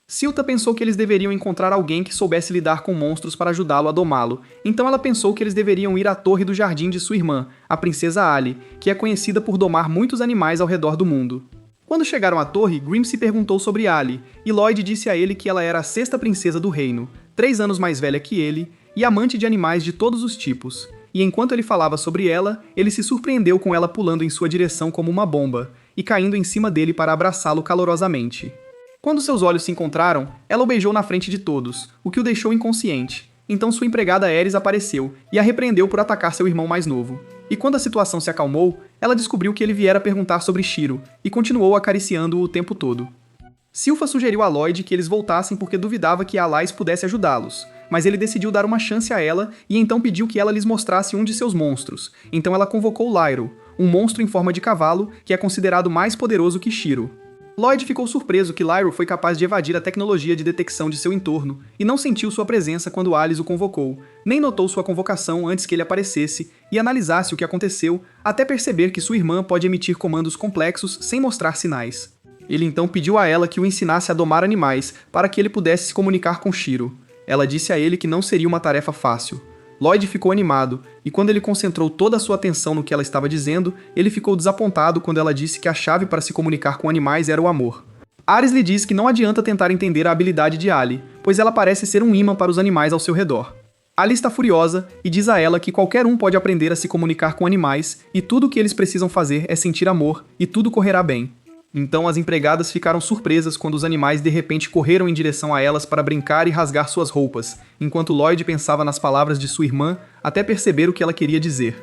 Silta pensou que eles deveriam encontrar alguém que soubesse lidar com monstros para ajudá-lo a domá-lo, então ela pensou que eles deveriam ir à torre do jardim de sua irmã, a princesa Ali, que é conhecida por domar muitos animais ao redor do mundo. Quando chegaram à torre, Grimm se perguntou sobre Ali, e Lloyd disse a ele que ela era a sexta princesa do reino, 3 anos mais velha que ele, e amante de animais de todos os tipos. E enquanto ele falava sobre ela, ele se surpreendeu com ela pulando em sua direção como uma bomba, e caindo em cima dele para abraçá-lo calorosamente. Quando seus olhos se encontraram, ela o beijou na frente de todos, o que o deixou inconsciente. Então sua empregada Ares apareceu, e a repreendeu por atacar seu irmão mais novo. E quando a situação se acalmou, ela descobriu que ele viera perguntar sobre Shiro, e continuou acariciando-o o tempo todo. Silpha sugeriu a Lloyd que eles voltassem porque duvidava que Alais pudesse ajudá-los, mas ele decidiu dar uma chance a ela e então pediu que ela lhes mostrasse um de seus monstros. Então ela convocou Lyro, um monstro em forma de cavalo que é considerado mais poderoso que Shiro. Lloyd ficou surpreso que Lyro foi capaz de evadir a tecnologia de detecção de seu entorno, e não sentiu sua presença quando Alice o convocou, nem notou sua convocação antes que ele aparecesse e analisasse o que aconteceu, até perceber que sua irmã pode emitir comandos complexos sem mostrar sinais. Ele então pediu a ela que o ensinasse a domar animais, para que ele pudesse se comunicar com Shiro. Ela disse a ele que não seria uma tarefa fácil. Lloyd ficou animado, e quando ele concentrou toda a sua atenção no que ela estava dizendo, ele ficou desapontado quando ela disse que a chave para se comunicar com animais era o amor. Ares lhe diz que não adianta tentar entender a habilidade de Ali, pois ela parece ser um imã para os animais ao seu redor. Ali está furiosa e diz a ela que qualquer um pode aprender a se comunicar com animais e tudo o que eles precisam fazer é sentir amor e tudo correrá bem. Então as empregadas ficaram surpresas quando os animais de repente correram em direção a elas para brincar e rasgar suas roupas, enquanto Lloyd pensava nas palavras de sua irmã até perceber o que ela queria dizer.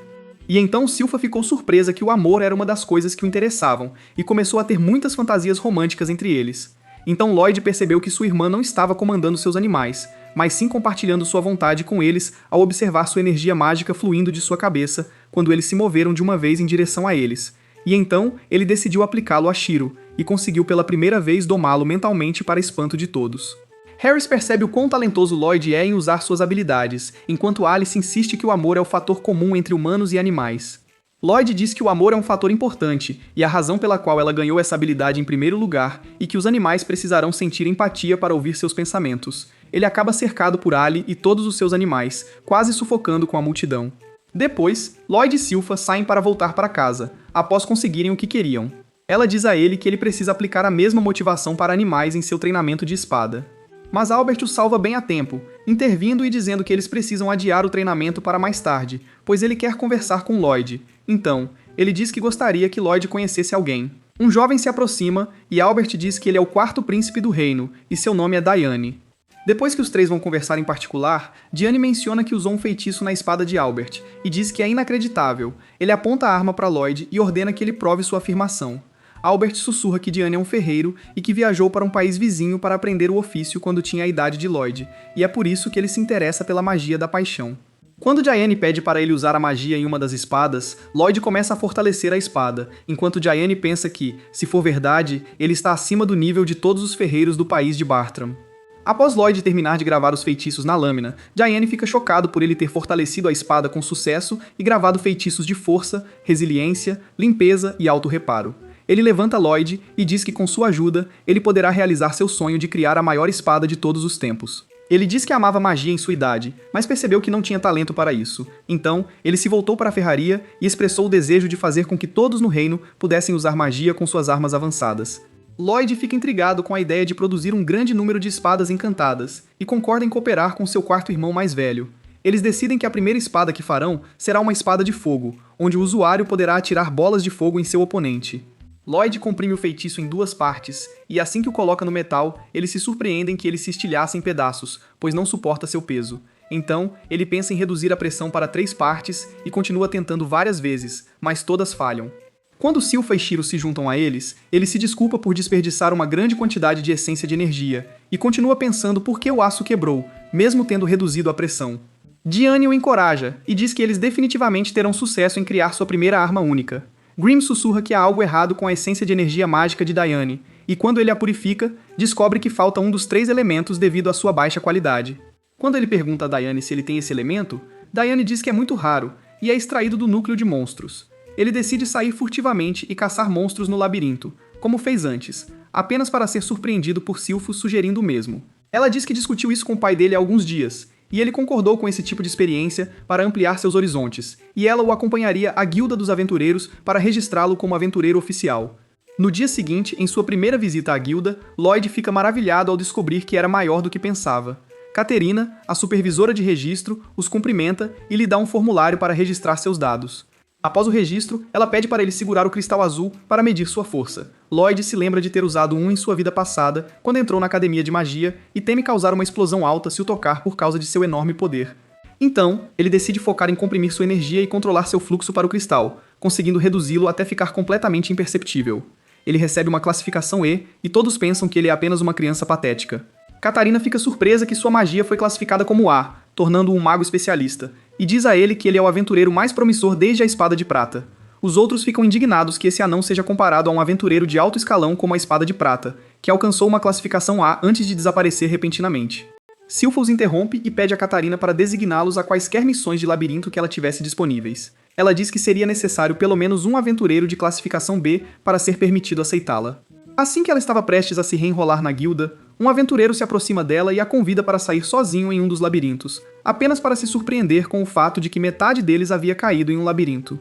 E então Silpha ficou surpresa que o amor era uma das coisas que o interessavam, e começou a ter muitas fantasias românticas entre eles. Então Lloyd percebeu que sua irmã não estava comandando seus animais, mas sim compartilhando sua vontade com eles ao observar sua energia mágica fluindo de sua cabeça quando eles se moveram de uma vez em direção a eles. E então, ele decidiu aplicá-lo a Shiro, e conseguiu pela primeira vez domá-lo mentalmente para espanto de todos. Harris percebe o quão talentoso Lloyd é em usar suas habilidades, enquanto Alice insiste que o amor é o fator comum entre humanos e animais. Lloyd diz que o amor é um fator importante, e a razão pela qual ela ganhou essa habilidade em primeiro lugar, e que os animais precisarão sentir empatia para ouvir seus pensamentos. Ele acaba cercado por Ali e todos os seus animais, quase sufocando com a multidão. Depois, Lloyd e Silpha saem para voltar para casa, após conseguirem o que queriam. Ela diz a ele que ele precisa aplicar a mesma motivação para animais em seu treinamento de espada. Mas Albert o salva bem a tempo, intervindo e dizendo que eles precisam adiar o treinamento para mais tarde, pois ele quer conversar com Lloyd. Então, ele diz que gostaria que Lloyd conhecesse alguém. Um jovem se aproxima e Albert diz que ele é o quarto príncipe do reino e seu nome é Diane. Depois que os três vão conversar em particular, Diane menciona que usou um feitiço na espada de Albert e diz que é inacreditável. Ele aponta a arma para Lloyd e ordena que ele prove sua afirmação. Albert sussurra que Diane é um ferreiro e que viajou para um país vizinho para aprender o ofício quando tinha a idade de Lloyd, e é por isso que ele se interessa pela magia da paixão. Quando Diane pede para ele usar a magia em uma das espadas, Lloyd começa a fortalecer a espada, enquanto Diane pensa que, se for verdade, ele está acima do nível de todos os ferreiros do país de Bartram. Após Lloyd terminar de gravar os feitiços na lâmina, Diane fica chocado por ele ter fortalecido a espada com sucesso e gravado feitiços de força, resiliência, limpeza e auto-reparo. Ele levanta Lloyd e diz que com sua ajuda, ele poderá realizar seu sonho de criar a maior espada de todos os tempos. Ele diz que amava magia em sua idade, mas percebeu que não tinha talento para isso. Então, ele se voltou para a ferraria e expressou o desejo de fazer com que todos no reino pudessem usar magia com suas armas avançadas. Lloyd fica intrigado com a ideia de produzir um grande número de espadas encantadas e concorda em cooperar com seu quarto irmão mais velho. Eles decidem que a primeira espada que farão será uma espada de fogo, onde o usuário poderá atirar bolas de fogo em seu oponente. Lloyd comprime o feitiço em duas partes, e assim que o coloca no metal, eles se surpreendem que ele se estilhaça em pedaços, pois não suporta seu peso. Então, ele pensa em reduzir a pressão para 3 partes e continua tentando várias vezes, mas todas falham. Quando Silpha e Shiro se juntam a eles, ele se desculpa por desperdiçar uma grande quantidade de essência de energia, e continua pensando por que o aço quebrou, mesmo tendo reduzido a pressão. Diane o encoraja, e diz que eles definitivamente terão sucesso em criar sua primeira arma única. Grimm sussurra que há algo errado com a essência de energia mágica de Diane, e quando ele a purifica, descobre que falta um dos 3 elementos devido à sua baixa qualidade. Quando ele pergunta a Diane se ele tem esse elemento, Diane diz que é muito raro, e é extraído do núcleo de monstros. Ele decide sair furtivamente e caçar monstros no labirinto, como fez antes, apenas para ser surpreendido por Silphus sugerindo o mesmo. Ela diz que discutiu isso com o pai dele há alguns dias, e ele concordou com esse tipo de experiência para ampliar seus horizontes, e ela o acompanharia à Guilda dos Aventureiros para registrá-lo como aventureiro oficial. No dia seguinte, em sua primeira visita à guilda, Lloyd fica maravilhado ao descobrir que era maior do que pensava. Caterina, a supervisora de registro, os cumprimenta e lhe dá um formulário para registrar seus dados. Após o registro, ela pede para ele segurar o cristal azul para medir sua força. Lloyd se lembra de ter usado um em sua vida passada, quando entrou na academia de magia, e teme causar uma explosão alta se o tocar por causa de seu enorme poder. Então, ele decide focar em comprimir sua energia e controlar seu fluxo para o cristal, conseguindo reduzi-lo até ficar completamente imperceptível. Ele recebe uma classificação E, e todos pensam que ele é apenas uma criança patética. Catarina fica surpresa que sua magia foi classificada como A, tornando-o um mago especialista, e diz a ele que ele é o aventureiro mais promissor desde a Espada de Prata. Os outros ficam indignados que esse anão seja comparado a um aventureiro de alto escalão como a Espada de Prata, que alcançou uma classificação A antes de desaparecer repentinamente. Silpha os interrompe e pede a Catarina para designá-los a quaisquer missões de labirinto que ela tivesse disponíveis. Ela diz que seria necessário pelo menos um aventureiro de classificação B para ser permitido aceitá-la. Assim que ela estava prestes a se reenrolar na guilda, um aventureiro se aproxima dela e a convida para sair sozinho em um dos labirintos, apenas para se surpreender com o fato de que metade deles havia caído em um labirinto.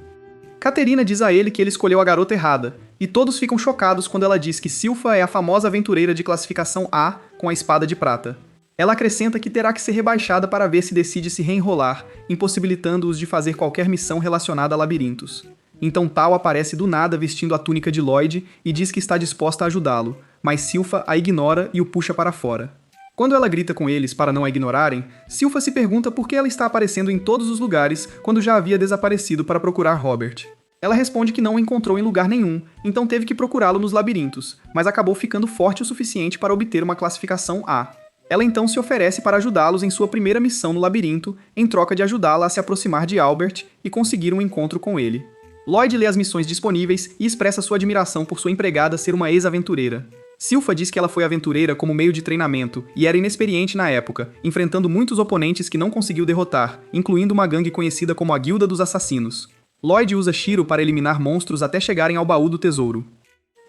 Caterina diz a ele que ele escolheu a garota errada, e todos ficam chocados quando ela diz que Silpha é a famosa aventureira de classificação A com a Espada de Prata. Ela acrescenta que terá que ser rebaixada para ver se decide se reenrolar, impossibilitando-os de fazer qualquer missão relacionada a labirintos. Então Tal aparece do nada vestindo a túnica de Lloyd e diz que está disposta a ajudá-lo, mas Silpha a ignora e o puxa para fora. Quando ela grita com eles para não a ignorarem, Silpha se pergunta por que ela está aparecendo em todos os lugares quando já havia desaparecido para procurar Robert. Ela responde que não o encontrou em lugar nenhum, então teve que procurá-lo nos labirintos, mas acabou ficando forte o suficiente para obter uma classificação A. Ela então se oferece para ajudá-los em sua primeira missão no labirinto, em troca de ajudá-la a se aproximar de Albert e conseguir um encontro com ele. Lloyd lê as missões disponíveis e expressa sua admiração por sua empregada ser uma ex-aventureira. Silpha diz que ela foi aventureira como meio de treinamento e era inexperiente na época, enfrentando muitos oponentes que não conseguiu derrotar, incluindo uma gangue conhecida como a Guilda dos Assassinos. Lloyd usa Shiro para eliminar monstros até chegarem ao baú do tesouro.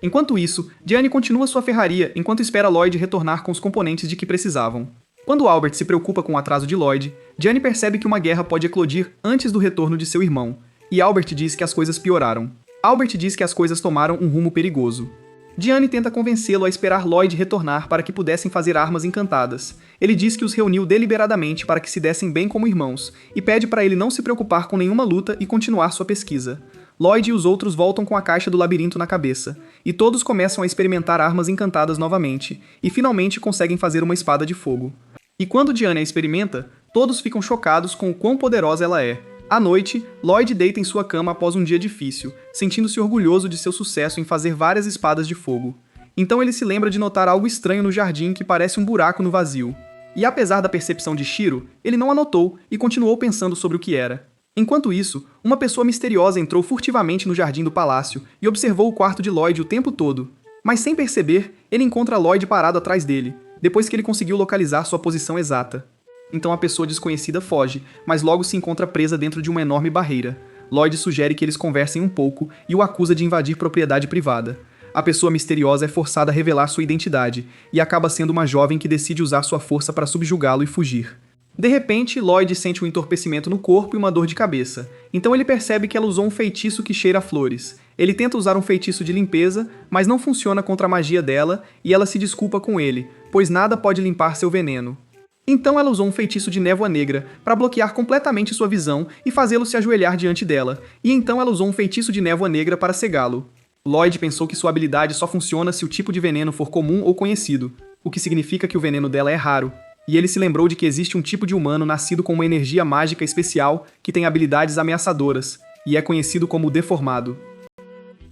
Enquanto isso, Diane continua sua ferraria enquanto espera Lloyd retornar com os componentes de que precisavam. Quando Albert se preocupa com o atraso de Lloyd, Diane percebe que uma guerra pode eclodir antes do retorno de seu irmão, e Albert diz que as coisas pioraram. Albert diz que as coisas tomaram um rumo perigoso. Diane tenta convencê-lo a esperar Lloyd retornar para que pudessem fazer armas encantadas. Ele diz que os reuniu deliberadamente para que se dessem bem como irmãos, e pede para ele não se preocupar com nenhuma luta e continuar sua pesquisa. Lloyd e os outros voltam com a caixa do labirinto na cabeça, e todos começam a experimentar armas encantadas novamente, e finalmente conseguem fazer uma espada de fogo. E quando Diane a experimenta, todos ficam chocados com o quão poderosa ela é. À noite, Lloyd deita em sua cama após um dia difícil, sentindo-se orgulhoso de seu sucesso em fazer várias espadas de fogo. Então ele se lembra de notar algo estranho no jardim que parece um buraco no vazio. E apesar da percepção de Shiro, ele não a notou e continuou pensando sobre o que era. Enquanto isso, uma pessoa misteriosa entrou furtivamente no jardim do palácio e observou o quarto de Lloyd o tempo todo. Mas sem perceber, ele encontra Lloyd parado atrás dele, depois que ele conseguiu localizar sua posição exata. Então a pessoa desconhecida foge, mas logo se encontra presa dentro de uma enorme barreira. Lloyd sugere que eles conversem um pouco e o acusa de invadir propriedade privada. A pessoa misteriosa é forçada a revelar sua identidade e acaba sendo uma jovem que decide usar sua força para subjugá-lo e fugir. De repente, Lloyd sente um entorpecimento no corpo e uma dor de cabeça. Então ele percebe que ela usou um feitiço que cheira a flores. Ele tenta usar um feitiço de limpeza, mas não funciona contra a magia dela e ela se desculpa com ele, pois nada pode limpar seu veneno. Então ela usou um feitiço de névoa negra para bloquear completamente sua visão e fazê-lo se ajoelhar diante dela, e então ela usou um feitiço de névoa negra para cegá-lo. Lloyd pensou que sua habilidade só funciona se o tipo de veneno for comum ou conhecido, o que significa que o veneno dela é raro. E ele se lembrou de que existe um tipo de humano nascido com uma energia mágica especial que tem habilidades ameaçadoras, e é conhecido como o Deformado.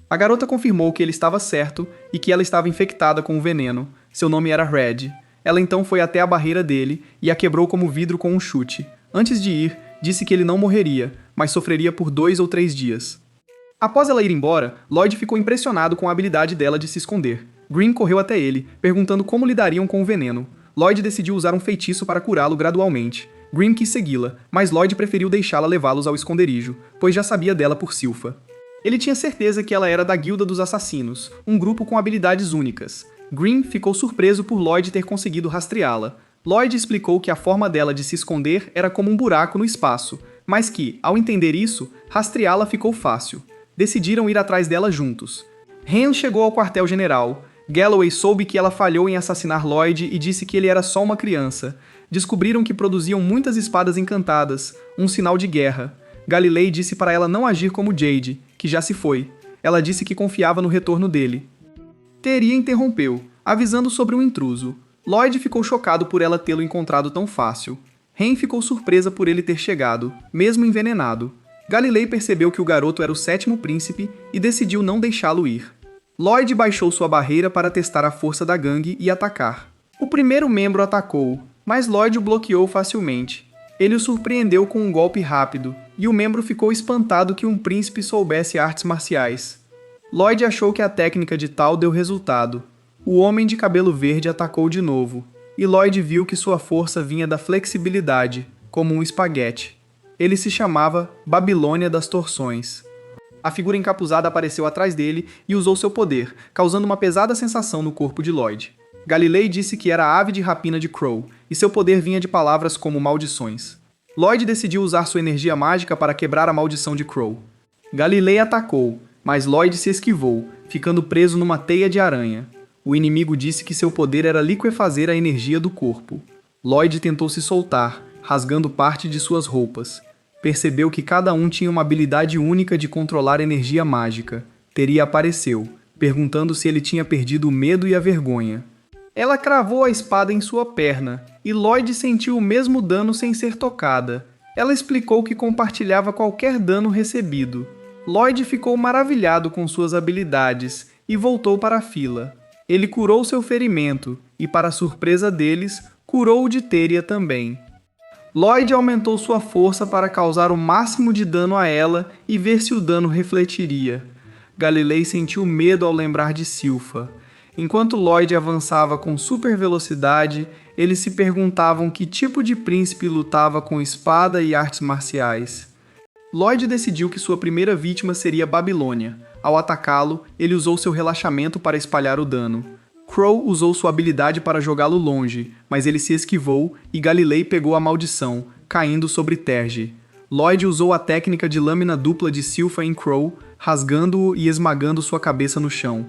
A garota confirmou que ele estava certo e que ela estava infectada com o veneno. Seu nome era Red. Ela então foi até a barreira dele e a quebrou como vidro com um chute. Antes de ir, disse que ele não morreria, mas sofreria por 2 ou 3 dias. Após ela ir embora, Lloyd ficou impressionado com a habilidade dela de se esconder. Green correu até ele, perguntando como lidariam com o veneno. Lloyd decidiu usar um feitiço para curá-lo gradualmente. Green quis segui-la, mas Lloyd preferiu deixá-la levá-los ao esconderijo, pois já sabia dela por Silpha. Ele tinha certeza que ela era da Guilda dos Assassinos, um grupo com habilidades únicas. Green ficou surpreso por Lloyd ter conseguido rastreá-la. Lloyd explicou que a forma dela de se esconder era como um buraco no espaço, mas que, ao entender isso, rastreá-la ficou fácil. Decidiram ir atrás dela juntos. Hen chegou ao quartel-general. Galloway soube que ela falhou em assassinar Lloyd e disse que ele era só uma criança. Descobriram que produziam muitas espadas encantadas, um sinal de guerra. Galilei disse para ela não agir como Jade, que já se foi. Ela disse que confiava no retorno dele. Teria interrompeu, avisando sobre um intruso. Lloyd ficou chocado por ela tê-lo encontrado tão fácil. Hen ficou surpresa por ele ter chegado, mesmo envenenado. Galilei percebeu que o garoto era o 7º príncipe e decidiu não deixá-lo ir. Lloyd baixou sua barreira para testar a força da gangue e atacar. O primeiro membro atacou, mas Lloyd o bloqueou facilmente. Ele o surpreendeu com um golpe rápido, e o membro ficou espantado que um príncipe soubesse artes marciais. Lloyd achou que a técnica de tal deu resultado. O homem de cabelo verde atacou de novo, e Lloyd viu que sua força vinha da flexibilidade, como um espaguete. Ele se chamava Babilônia das Torções. A figura encapuzada apareceu atrás dele e usou seu poder, causando uma pesada sensação no corpo de Lloyd. Galilei disse que era a ave de rapina de Crow, e seu poder vinha de palavras como maldições. Lloyd decidiu usar sua energia mágica para quebrar a maldição de Crow. Galilei atacou, mas Lloyd se esquivou, ficando preso numa teia de aranha. O inimigo disse que seu poder era liquefazer a energia do corpo. Lloyd tentou se soltar, rasgando parte de suas roupas. Percebeu que cada um tinha uma habilidade única de controlar energia mágica. Teria apareceu, perguntando se ele tinha perdido o medo e a vergonha. Ela cravou a espada em sua perna, e Lloyd sentiu o mesmo dano sem ser tocada. Ela explicou que compartilhava qualquer dano recebido. Lloyd ficou maravilhado com suas habilidades e voltou para a fila. Ele curou seu ferimento, e para surpresa deles, curou o de Teria também. Lloyd aumentou sua força para causar o máximo de dano a ela e ver se o dano refletiria. Galilei sentiu medo ao lembrar de Silpha. Enquanto Lloyd avançava com super velocidade, eles se perguntavam que tipo de príncipe lutava com espada e artes marciais. Lloyd decidiu que sua primeira vítima seria Babilônia. Ao atacá-lo, ele usou seu relaxamento para espalhar o dano. Crow usou sua habilidade para jogá-lo longe, mas ele se esquivou e Galilei pegou a maldição, caindo sobre Terge. Lloyd usou a técnica de lâmina dupla de Silpha em Crow, rasgando-o e esmagando sua cabeça no chão.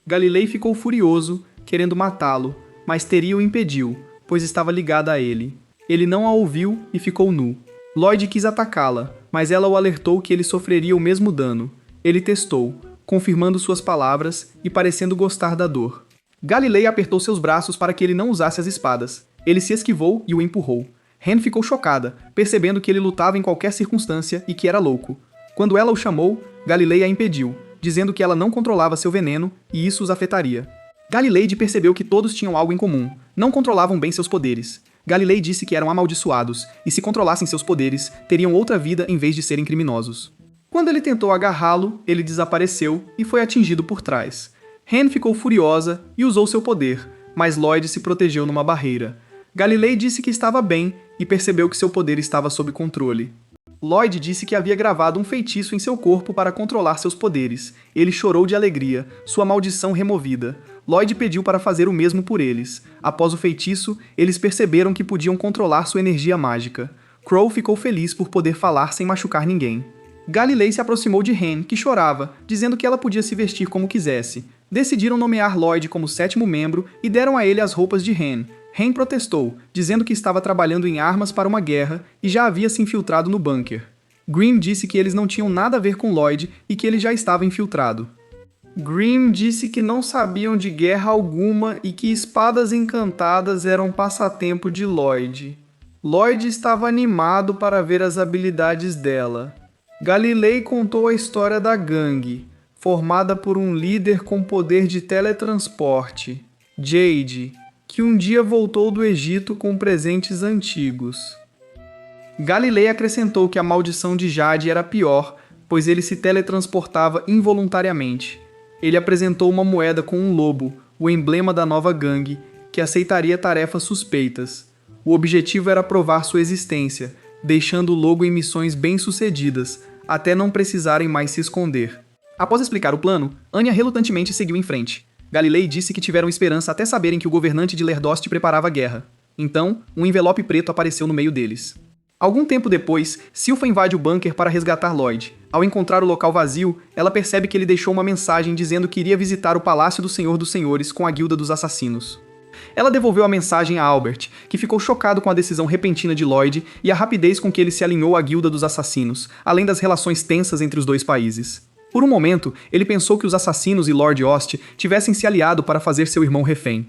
Galilei ficou furioso, querendo matá-lo, mas Teria o impediu, pois estava ligada a ele. Ele não a ouviu e ficou nu. Lloyd quis atacá-la, mas ela o alertou que ele sofreria o mesmo dano. Ele testou, confirmando suas palavras e parecendo gostar da dor. Galilei apertou seus braços para que ele não usasse as espadas. Ele se esquivou e o empurrou. Hen ficou chocada, percebendo que ele lutava em qualquer circunstância e que era louco. Quando ela o chamou, Galilei a impediu, dizendo que ela não controlava seu veneno e isso os afetaria. Galileide percebeu que todos tinham algo em comum, não controlavam bem seus poderes. Galilei disse que eram amaldiçoados, e se controlassem seus poderes, teriam outra vida em vez de serem criminosos. Quando ele tentou agarrá-lo, ele desapareceu e foi atingido por trás. Hen ficou furiosa e usou seu poder, mas Lloyd se protegeu numa barreira. Galilei disse que estava bem e percebeu que seu poder estava sob controle. Lloyd disse que havia gravado um feitiço em seu corpo para controlar seus poderes. Ele chorou de alegria, sua maldição removida. Lloyd pediu para fazer o mesmo por eles. Após o feitiço, eles perceberam que podiam controlar sua energia mágica. Crow ficou feliz por poder falar sem machucar ninguém. Galilei se aproximou de Hen, que chorava, dizendo que ela podia se vestir como quisesse. Decidiram nomear Lloyd como 7º membro e deram a ele as roupas de Hen. Hen protestou, dizendo que estava trabalhando em armas para uma guerra e já havia se infiltrado no bunker. Grimm disse que eles não tinham nada a ver com Lloyd e que ele já estava infiltrado. Grimm disse que não sabiam de guerra alguma e que espadas encantadas eram passatempo de Lloyd. Lloyd estava animado para ver as habilidades dela. Galilei contou a história da gangue, formada por um líder com poder de teletransporte, Jade, que um dia voltou do Egito com presentes antigos. Galilei acrescentou que a maldição de Jade era pior, pois ele se teletransportava involuntariamente. Ele apresentou uma moeda com um lobo, o emblema da nova gangue, que aceitaria tarefas suspeitas. O objetivo era provar sua existência, deixando o logo em missões bem-sucedidas, até não precisarem mais se esconder. Após explicar o plano, Anya relutantemente seguiu em frente. Galilei disse que tiveram esperança até saberem que o governante de Lerdost preparava a guerra. Então, um envelope preto apareceu no meio deles. Algum tempo depois, Silfa invade o bunker para resgatar Lloyd. Ao encontrar o local vazio, ela percebe que ele deixou uma mensagem dizendo que iria visitar o Palácio do Senhor dos Senhores com a Guilda dos Assassinos. Ela devolveu a mensagem a Albert, que ficou chocado com a decisão repentina de Lloyd e a rapidez com que ele se alinhou à Guilda dos Assassinos, além das relações tensas entre os dois países. Por um momento, ele pensou que os assassinos e Lord Ost tivessem se aliado para fazer seu irmão refém.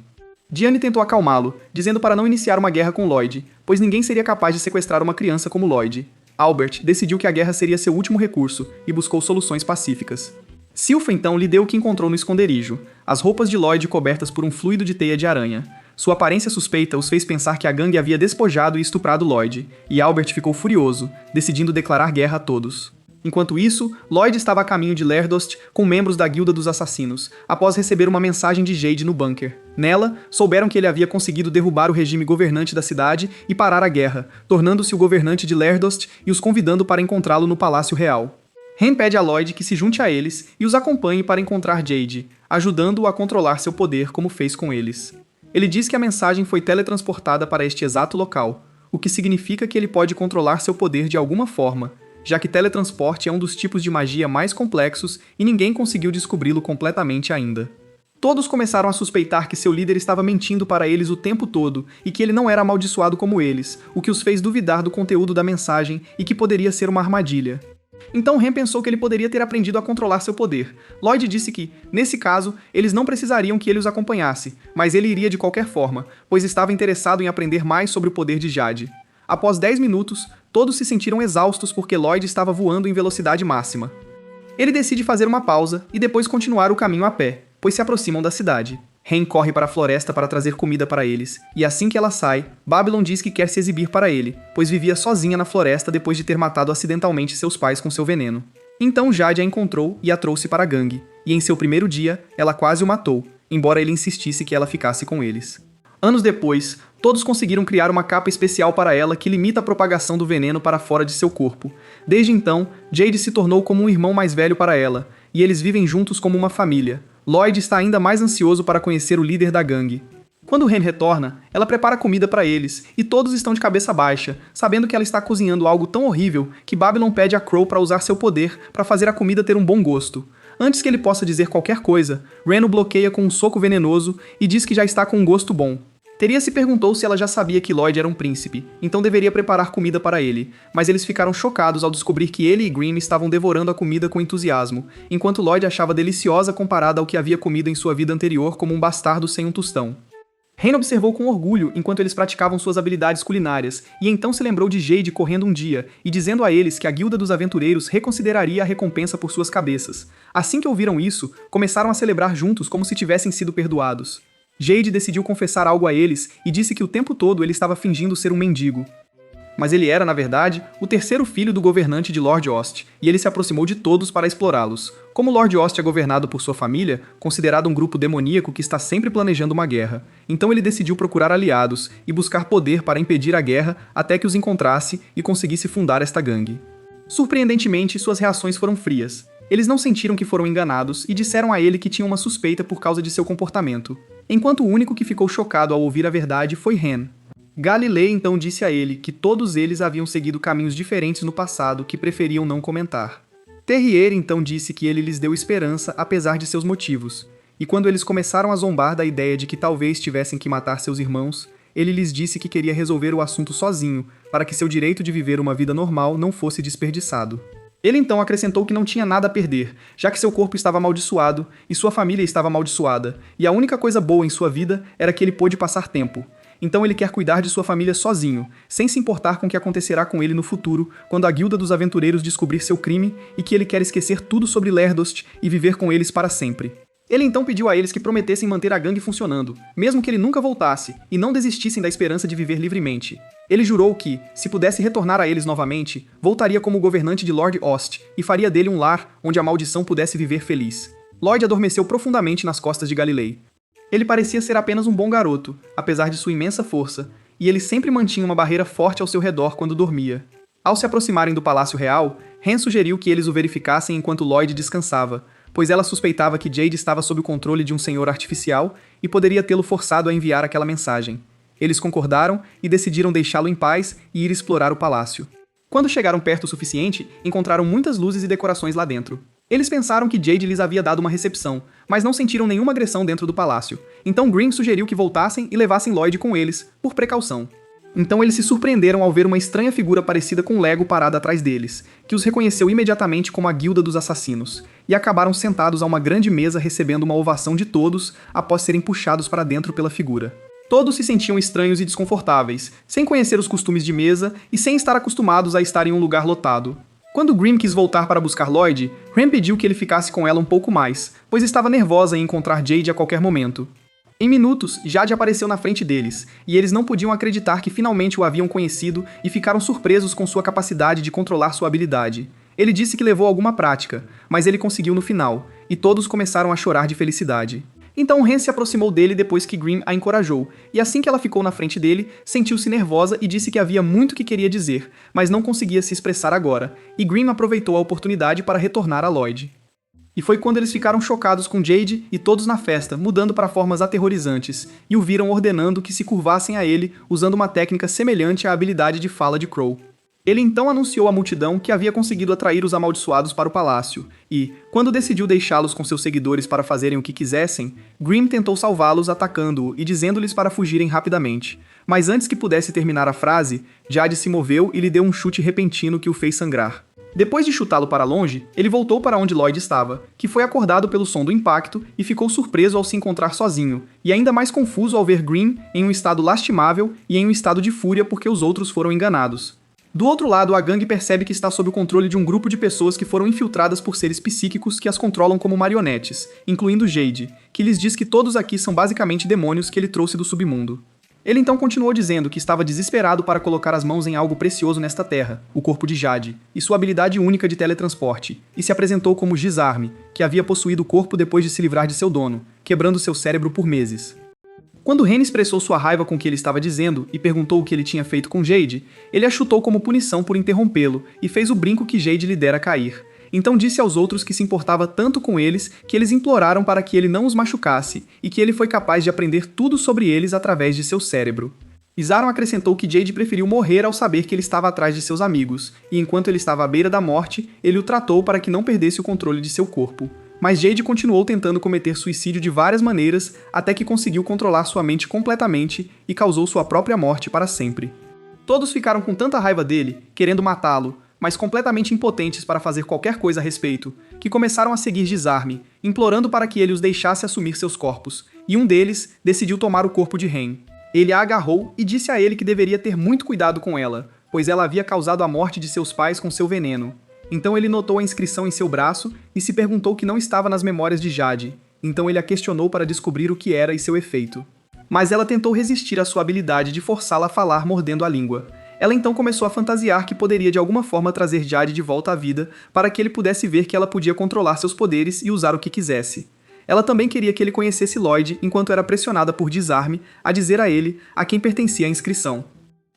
Diane tentou acalmá-lo, dizendo para não iniciar uma guerra com Lloyd, pois ninguém seria capaz de sequestrar uma criança como Lloyd. Albert decidiu que a guerra seria seu último recurso e buscou soluções pacíficas. Silfa então lhe deu o que encontrou no esconderijo, as roupas de Lloyd cobertas por um fluido de teia de aranha. Sua aparência suspeita os fez pensar que a gangue havia despojado e estuprado Lloyd, e Albert ficou furioso, decidindo declarar guerra a todos. Enquanto isso, Lloyd estava a caminho de Lerdost com membros da Guilda dos Assassinos, após receber uma mensagem de Jade no bunker. Nela, souberam que ele havia conseguido derrubar o regime governante da cidade e parar a guerra, tornando-se o governante de Lerdost e os convidando para encontrá-lo no Palácio Real. Hen pede a Lloyd que se junte a eles e os acompanhe para encontrar Jade, ajudando-o a controlar seu poder como fez com eles. Ele diz que a mensagem foi teletransportada para este exato local, o que significa que ele pode controlar seu poder de alguma forma, já que teletransporte é um dos tipos de magia mais complexos e ninguém conseguiu descobri-lo completamente ainda. Todos começaram a suspeitar que seu líder estava mentindo para eles o tempo todo e que ele não era amaldiçoado como eles, o que os fez duvidar do conteúdo da mensagem e que poderia ser uma armadilha. Então Hen pensou que ele poderia ter aprendido a controlar seu poder. Lloyd disse que, nesse caso, eles não precisariam que ele os acompanhasse, mas ele iria de qualquer forma, pois estava interessado em aprender mais sobre o poder de Jade. Após 10 minutos, todos se sentiram exaustos porque Lloyd estava voando em velocidade máxima. Ele decide fazer uma pausa e depois continuar o caminho a pé, pois se aproximam da cidade. Hen corre para a floresta para trazer comida para eles, e assim que ela sai, Babylon diz que quer se exibir para ele, pois vivia sozinha na floresta depois de ter matado acidentalmente seus pais com seu veneno. Então Jade a encontrou e a trouxe para a gangue, e em seu primeiro dia, ela quase o matou, embora ele insistisse que ela ficasse com eles. Anos depois, todos conseguiram criar uma capa especial para ela que limita a propagação do veneno para fora de seu corpo. Desde então, Jade se tornou como um irmão mais velho para ela, e eles vivem juntos como uma família. Lloyd está ainda mais ansioso para conhecer o líder da gangue. Quando Hen retorna, ela prepara comida para eles, e todos estão de cabeça baixa, sabendo que ela está cozinhando algo tão horrível que Babylon pede a Crow para usar seu poder para fazer a comida ter um bom gosto. Antes que ele possa dizer qualquer coisa, Ren o bloqueia com um soco venenoso e diz que já está com um gosto bom. Teria se perguntou se ela já sabia que Lloyd era um príncipe, então deveria preparar comida para ele, mas eles ficaram chocados ao descobrir que ele e Grimm estavam devorando a comida com entusiasmo, enquanto Lloyd achava deliciosa comparada ao que havia comido em sua vida anterior como um bastardo sem um tostão. Hen observou com orgulho enquanto eles praticavam suas habilidades culinárias, e então se lembrou de Jade correndo um dia e dizendo a eles que a Guilda dos Aventureiros reconsideraria a recompensa por suas cabeças. Assim que ouviram isso, começaram a celebrar juntos como se tivessem sido perdoados. Jade decidiu confessar algo a eles e disse que o tempo todo ele estava fingindo ser um mendigo. Mas ele era, na verdade, o terceiro filho do governante de Lord Ost, e ele se aproximou de todos para explorá-los. Como Lord Ost é governado por sua família, considerado um grupo demoníaco que está sempre planejando uma guerra, então ele decidiu procurar aliados e buscar poder para impedir a guerra até que os encontrasse e conseguisse fundar esta gangue. Surpreendentemente, suas reações foram frias. Eles não sentiram que foram enganados e disseram a ele que tinham uma suspeita por causa de seu comportamento, enquanto o único que ficou chocado ao ouvir a verdade foi Hen. Galilei então disse a ele que todos eles haviam seguido caminhos diferentes no passado que preferiam não comentar. Terrier então disse que ele lhes deu esperança apesar de seus motivos, e quando eles começaram a zombar da ideia de que talvez tivessem que matar seus irmãos, ele lhes disse que queria resolver o assunto sozinho, para que seu direito de viver uma vida normal não fosse desperdiçado. Ele então acrescentou que não tinha nada a perder, já que seu corpo estava amaldiçoado e sua família estava amaldiçoada, e a única coisa boa em sua vida era que ele pôde passar tempo. Então ele quer cuidar de sua família sozinho, sem se importar com o que acontecerá com ele no futuro, quando a Guilda dos Aventureiros descobrir seu crime, e que ele quer esquecer tudo sobre Lerdost e viver com eles para sempre. Ele então pediu a eles que prometessem manter a gangue funcionando, mesmo que ele nunca voltasse, e não desistissem da esperança de viver livremente. Ele jurou que, se pudesse retornar a eles novamente, voltaria como governante de Lord Ost e faria dele um lar onde a maldição pudesse viver feliz. Lloyd adormeceu profundamente nas costas de Galilei. Ele parecia ser apenas um bom garoto, apesar de sua imensa força, e ele sempre mantinha uma barreira forte ao seu redor quando dormia. Ao se aproximarem do Palácio Real, Hen sugeriu que eles o verificassem enquanto Lloyd descansava, pois ela suspeitava que Jade estava sob o controle de um senhor artificial e poderia tê-lo forçado a enviar aquela mensagem. Eles concordaram e decidiram deixá-lo em paz e ir explorar o palácio. Quando chegaram perto o suficiente, encontraram muitas luzes e decorações lá dentro. Eles pensaram que Jade lhes havia dado uma recepção, mas não sentiram nenhuma agressão dentro do palácio. Então Grimm sugeriu que voltassem e levassem Lloyd com eles, por precaução. Então eles se surpreenderam ao ver uma estranha figura parecida com Lego parada atrás deles, que os reconheceu imediatamente como a Guilda dos Assassinos, e acabaram sentados a uma grande mesa recebendo uma ovação de todos após serem puxados para dentro pela figura. Todos se sentiam estranhos e desconfortáveis, sem conhecer os costumes de mesa e sem estar acostumados a estar em um lugar lotado. Quando Grimm quis voltar para buscar Lloyd, Hen pediu que ele ficasse com ela um pouco mais, pois estava nervosa em encontrar Jade a qualquer momento. Em minutos, Jade apareceu na frente deles, e eles não podiam acreditar que finalmente o haviam conhecido e ficaram surpresos com sua capacidade de controlar sua habilidade. Ele disse que levou alguma prática, mas ele conseguiu no final, e todos começaram a chorar de felicidade. Então Hen se aproximou dele depois que Grimm a encorajou, e assim que ela ficou na frente dele, sentiu-se nervosa e disse que havia muito que queria dizer, mas não conseguia se expressar agora, e Grimm aproveitou a oportunidade para retornar a Lloyd. E foi quando eles ficaram chocados com Jade e todos na festa, mudando para formas aterrorizantes, e o viram ordenando que se curvassem a ele usando uma técnica semelhante à habilidade de fala de Crow. Ele então anunciou à multidão que havia conseguido atrair os amaldiçoados para o palácio, e, quando decidiu deixá-los com seus seguidores para fazerem o que quisessem, Grimm tentou salvá-los atacando-o e dizendo-lhes para fugirem rapidamente. Mas antes que pudesse terminar a frase, Jade se moveu e lhe deu um chute repentino que o fez sangrar. Depois de chutá-lo para longe, ele voltou para onde Lloyd estava, que foi acordado pelo som do impacto e ficou surpreso ao se encontrar sozinho, e ainda mais confuso ao ver Grimm em um estado lastimável e em um estado de fúria porque os outros foram enganados. Do outro lado, a gangue percebe que está sob o controle de um grupo de pessoas que foram infiltradas por seres psíquicos que as controlam como marionetes, incluindo Jade, que lhes diz que todos aqui são basicamente demônios que ele trouxe do submundo. Ele então continuou dizendo que estava desesperado para colocar as mãos em algo precioso nesta terra, o corpo de Jade, e sua habilidade única de teletransporte, e se apresentou como Gizarme, que havia possuído o corpo depois de se livrar de seu dono, quebrando seu cérebro por meses. Quando Hen expressou sua raiva com o que ele estava dizendo e perguntou o que ele tinha feito com Jade, ele a chutou como punição por interrompê-lo e fez o brinco que Jade lhe dera cair. Então disse aos outros que se importava tanto com eles que eles imploraram para que ele não os machucasse e que ele foi capaz de aprender tudo sobre eles através de seu cérebro. Izaron acrescentou que Jade preferiu morrer ao saber que ele estava atrás de seus amigos, e enquanto ele estava à beira da morte, ele o tratou para que não perdesse o controle de seu corpo. Mas Jade continuou tentando cometer suicídio de várias maneiras até que conseguiu controlar sua mente completamente e causou sua própria morte para sempre. Todos ficaram com tanta raiva dele, querendo matá-lo, mas completamente impotentes para fazer qualquer coisa a respeito, que começaram a seguir Dizarme, implorando para que ele os deixasse assumir seus corpos, e um deles decidiu tomar o corpo de Ren. Ele a agarrou e disse a ele que deveria ter muito cuidado com ela, pois ela havia causado a morte de seus pais com seu veneno. Então ele notou a inscrição em seu braço e se perguntou que não estava nas memórias de Jade, então ele a questionou para descobrir o que era e seu efeito. Mas ela tentou resistir à sua habilidade de forçá-la a falar mordendo a língua. Ela então começou a fantasiar que poderia de alguma forma trazer Jade de volta à vida para que ele pudesse ver que ela podia controlar seus poderes e usar o que quisesse. Ela também queria que ele conhecesse Lloyd enquanto era pressionada por Dizarme a dizer a ele a quem pertencia a inscrição.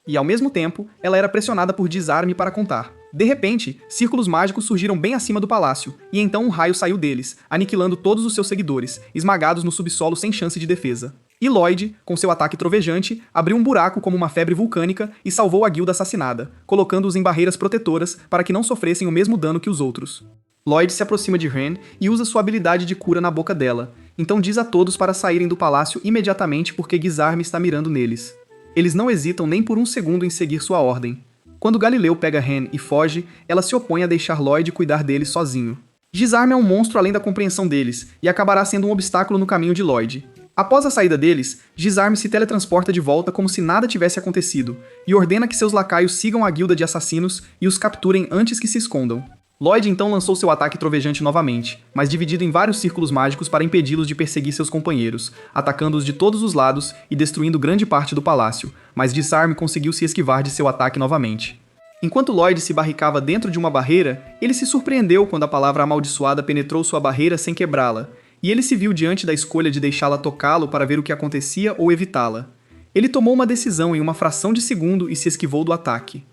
E ao mesmo tempo, ela era pressionada por Dizarme para contar. De repente, círculos mágicos surgiram bem acima do palácio, e então um raio saiu deles, aniquilando todos os seus seguidores, esmagados no subsolo sem chance de defesa. E Lloyd, com seu ataque trovejante, abriu um buraco como uma febre vulcânica e salvou a guilda assassinada, colocando-os em barreiras protetoras para que não sofressem o mesmo dano que os outros. Lloyd se aproxima de Ren e usa sua habilidade de cura na boca dela, então diz a todos para saírem do palácio imediatamente porque Dizarme está mirando neles. Eles não hesitam nem por um segundo em seguir sua ordem. Quando Galileu pega Ren e foge, ela se opõe a deixar Lloyd cuidar deles sozinho. Dizarme é um monstro além da compreensão deles, e acabará sendo um obstáculo no caminho de Lloyd. Após a saída deles, Dizarme se teletransporta de volta como se nada tivesse acontecido, e ordena que seus lacaios sigam a guilda de assassinos e os capturem antes que se escondam. Lloyd então lançou seu ataque trovejante novamente, mas dividido em vários círculos mágicos para impedi-los de perseguir seus companheiros, atacando-os de todos os lados e destruindo grande parte do palácio, mas Dizarme conseguiu se esquivar de seu ataque novamente. Enquanto Lloyd se barricava dentro de uma barreira, ele se surpreendeu quando a palavra amaldiçoada penetrou sua barreira sem quebrá-la, e ele se viu diante da escolha de deixá-la tocá-lo para ver o que acontecia ou evitá-la. Ele tomou uma decisão em uma fração de segundo e se esquivou do ataque.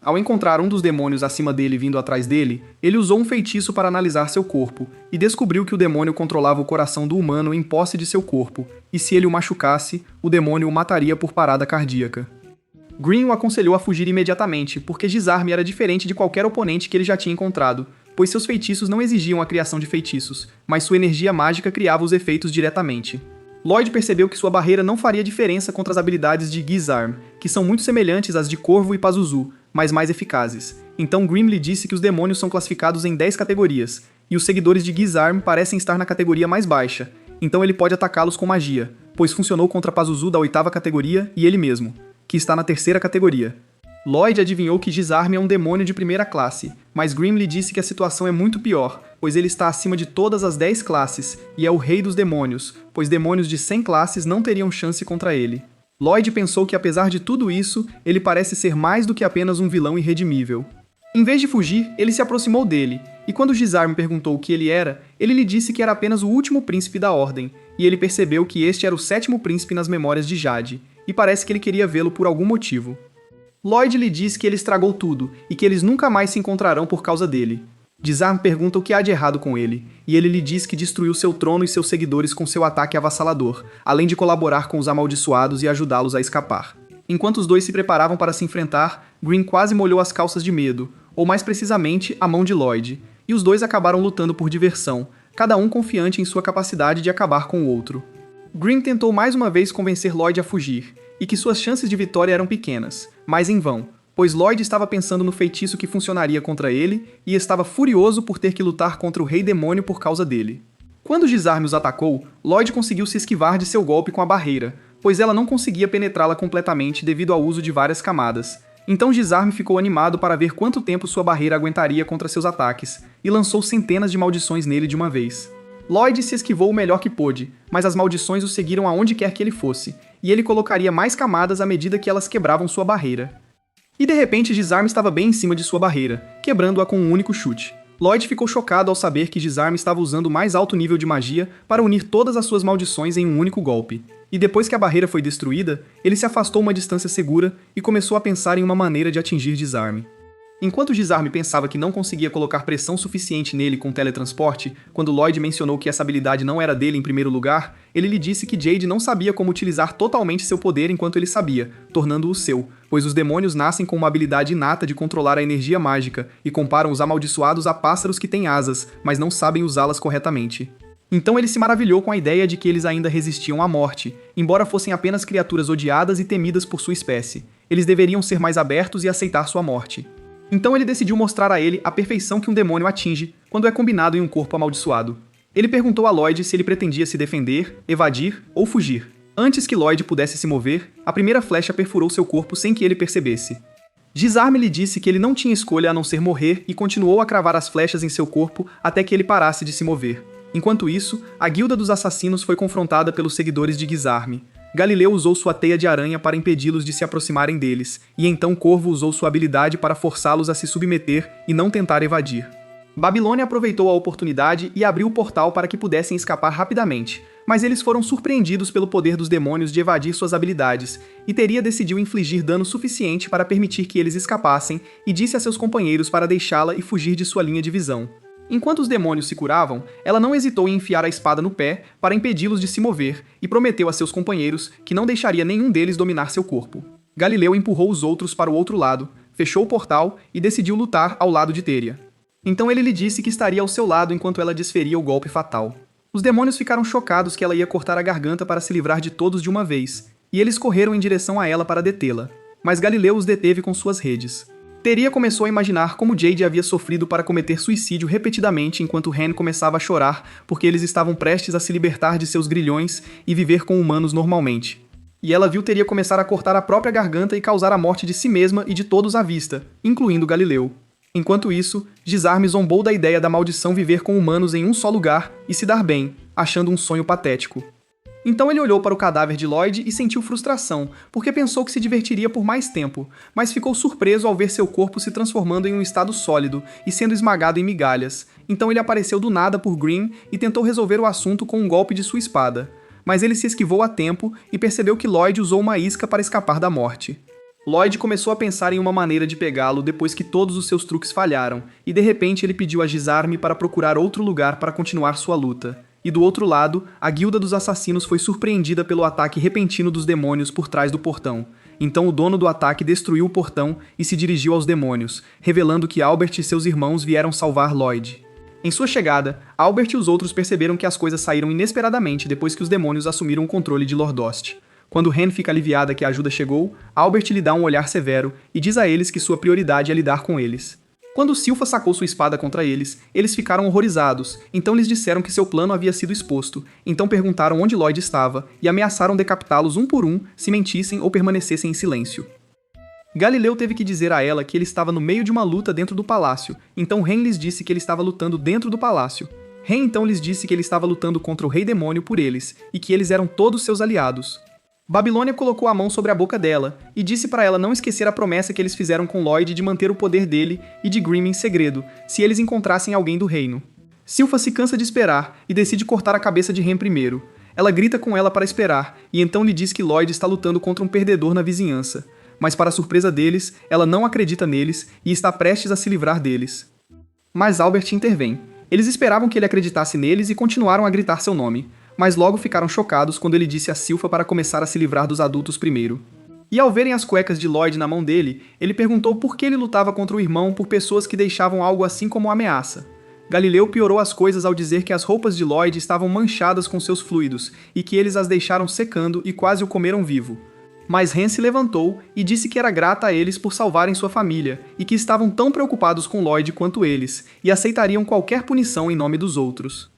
Ao encontrar um dos demônios acima dele vindo atrás dele, ele usou um feitiço para analisar seu corpo, e descobriu que o demônio controlava o coração do humano em posse de seu corpo, e se ele o machucasse, o demônio o mataria por parada cardíaca. Green o aconselhou a fugir imediatamente, porque Dizarme era diferente de qualquer oponente que ele já tinha encontrado, pois seus feitiços não exigiam a criação de feitiços, mas sua energia mágica criava os efeitos diretamente. Lloyd percebeu que sua barreira não faria diferença contra as habilidades de Dizarme, que são muito semelhantes às de Corvo e Pazuzu, mas mais eficazes. Então Grimm lhe disse que os demônios são classificados em 10 categorias, e os seguidores de Dizarme parecem estar na categoria mais baixa, então ele pode atacá-los com magia, pois funcionou contra Pazuzu da 8ª categoria e ele mesmo, que está na 3ª categoria. Lloyd adivinhou que Dizarme é um demônio de primeira classe, mas Grimm lhe disse que a situação é muito pior, pois ele está acima de todas as 10 classes, e é o rei dos demônios, pois demônios de 100 classes não teriam chance contra ele. Lloyd pensou que apesar de tudo isso, ele parece ser mais do que apenas um vilão irredimível. Em vez de fugir, ele se aproximou dele, e quando Dizarme perguntou o que ele era, ele lhe disse que era apenas o último príncipe da Ordem, e ele percebeu que este era o 7º príncipe nas memórias de Jade, e parece que ele queria vê-lo por algum motivo. Lloyd lhe diz que ele estragou tudo, e que eles nunca mais se encontrarão por causa dele. Dizarme pergunta o que há de errado com ele, e ele lhe diz que destruiu seu trono e seus seguidores com seu ataque avassalador, além de colaborar com os amaldiçoados e ajudá-los a escapar. Enquanto os dois se preparavam para se enfrentar, Green quase molhou as calças de medo, ou mais precisamente, a mão de Lloyd, e os dois acabaram lutando por diversão, cada um confiante em sua capacidade de acabar com o outro. Green tentou mais uma vez convencer Lloyd a fugir, e que suas chances de vitória eram pequenas, mas em vão, pois Lloyd estava pensando no feitiço que funcionaria contra ele e estava furioso por ter que lutar contra o Rei Demônio por causa dele. Quando Dizarme os atacou, Lloyd conseguiu se esquivar de seu golpe com a barreira, pois ela não conseguia penetrá-la completamente devido ao uso de várias camadas. Então Dizarme ficou animado para ver quanto tempo sua barreira aguentaria contra seus ataques, e lançou centenas de maldições nele de uma vez. Lloyd se esquivou o melhor que pôde, mas as maldições o seguiram aonde quer que ele fosse, e ele colocaria mais camadas à medida que elas quebravam sua barreira. E de repente Dizarme estava bem em cima de sua barreira, quebrando-a com um único chute. Lloyd ficou chocado ao saber que Dizarme estava usando o mais alto nível de magia para unir todas as suas maldições em um único golpe. E depois que a barreira foi destruída, ele se afastou uma distância segura e começou a pensar em uma maneira de atingir Dizarme. Enquanto Dizarme pensava que não conseguia colocar pressão suficiente nele com teletransporte, quando Lloyd mencionou que essa habilidade não era dele em primeiro lugar, ele lhe disse que Jade não sabia como utilizar totalmente seu poder enquanto ele sabia, tornando-o seu, pois os demônios nascem com uma habilidade inata de controlar a energia mágica e comparam os amaldiçoados a pássaros que têm asas, mas não sabem usá-las corretamente. Então ele se maravilhou com a ideia de que eles ainda resistiam à morte, embora fossem apenas criaturas odiadas e temidas por sua espécie. Eles deveriam ser mais abertos e aceitar sua morte. Então ele decidiu mostrar a ele a perfeição que um demônio atinge quando é combinado em um corpo amaldiçoado. Ele perguntou a Lloyd se ele pretendia se defender, evadir ou fugir. Antes que Lloyd pudesse se mover, a primeira flecha perfurou seu corpo sem que ele percebesse. Gisarme lhe disse que ele não tinha escolha a não ser morrer e continuou a cravar as flechas em seu corpo até que ele parasse de se mover. Enquanto isso, a Guilda dos Assassinos foi confrontada pelos seguidores de Gisarme. Galileu usou sua teia de aranha para impedi-los de se aproximarem deles, e então Corvo usou sua habilidade para forçá-los a se submeter e não tentar evadir. Babilônia aproveitou a oportunidade e abriu o portal para que pudessem escapar rapidamente, mas eles foram surpreendidos pelo poder dos demônios de evadir suas habilidades, e Teria decidiu infligir dano suficiente para permitir que eles escapassem e disse a seus companheiros para deixá-la e fugir de sua linha de visão. Enquanto os demônios se curavam, ela não hesitou em enfiar a espada no pé para impedi-los de se mover e prometeu a seus companheiros que não deixaria nenhum deles dominar seu corpo. Galileu empurrou os outros para o outro lado, fechou o portal e decidiu lutar ao lado de Teria. Então ele lhe disse que estaria ao seu lado enquanto ela desferia o golpe fatal. Os demônios ficaram chocados que ela ia cortar a garganta para se livrar de todos de uma vez, e eles correram em direção a ela para detê-la. Mas Galileu os deteve com suas redes. Teria começou a imaginar como Jade havia sofrido para cometer suicídio repetidamente enquanto Ren começava a chorar porque eles estavam prestes a se libertar de seus grilhões e viver com humanos normalmente. E ela viu Teria começar a cortar a própria garganta e causar a morte de si mesma e de todos à vista, incluindo Galileu. Enquanto isso, Gisarme zombou da ideia da maldição viver com humanos em um só lugar e se dar bem, achando um sonho patético. Então ele olhou para o cadáver de Lloyd e sentiu frustração, porque pensou que se divertiria por mais tempo, mas ficou surpreso ao ver seu corpo se transformando em um estado sólido e sendo esmagado em migalhas. Então ele apareceu do nada por Green e tentou resolver o assunto com um golpe de sua espada. Mas ele se esquivou a tempo e percebeu que Lloyd usou uma isca para escapar da morte. Lloyd começou a pensar em uma maneira de pegá-lo depois que todos os seus truques falharam, e de repente ele pediu a Gisarme para procurar outro lugar para continuar sua luta. E do outro lado, a Guilda dos Assassinos foi surpreendida pelo ataque repentino dos demônios por trás do portão. Então o dono do ataque destruiu o portão e se dirigiu aos demônios, revelando que Albert e seus irmãos vieram salvar Lloyd. Em sua chegada, Albert e os outros perceberam que as coisas saíram inesperadamente depois que os demônios assumiram o controle de Lordost. Quando Ren fica aliviada que a ajuda chegou, Albert lhe dá um olhar severo e diz a eles que sua prioridade é lidar com eles. Quando Silfa sacou sua espada contra eles, eles ficaram horrorizados, então lhes disseram que seu plano havia sido exposto, então perguntaram onde Lloyd estava e ameaçaram decapitá-los um por um se mentissem ou permanecessem em silêncio. Galileu teve que dizer a ela que ele estava no meio de uma luta dentro do palácio, então Ren lhes disse que ele estava lutando dentro do palácio. Ren então lhes disse que ele estava lutando contra o Rei Demônio por eles, e que eles eram todos seus aliados. Babilônia colocou a mão sobre a boca dela e disse para ela não esquecer a promessa que eles fizeram com Lloyd de manter o poder dele e de Grimm em segredo, se eles encontrassem alguém do reino. Silfa se cansa de esperar e decide cortar a cabeça de Ren primeiro. Ela grita com ela para esperar e então lhe diz que Lloyd está lutando contra um perdedor na vizinhança. Mas para surpresa deles, ela não acredita neles e está prestes a se livrar deles. Mas Albert intervém. Eles esperavam que ele acreditasse neles e continuaram a gritar seu nome. Mas logo ficaram chocados quando ele disse a Silfa para começar a se livrar dos adultos primeiro. E ao verem as cuecas de Lloyd na mão dele, ele perguntou por que ele lutava contra o irmão por pessoas que deixavam algo assim como ameaça. Galileu piorou as coisas ao dizer que as roupas de Lloyd estavam manchadas com seus fluidos e que eles as deixaram secando e quase o comeram vivo. Mas Ren se levantou e disse que era grata a eles por salvarem sua família e que estavam tão preocupados com Lloyd quanto eles e aceitariam qualquer punição em nome dos outros.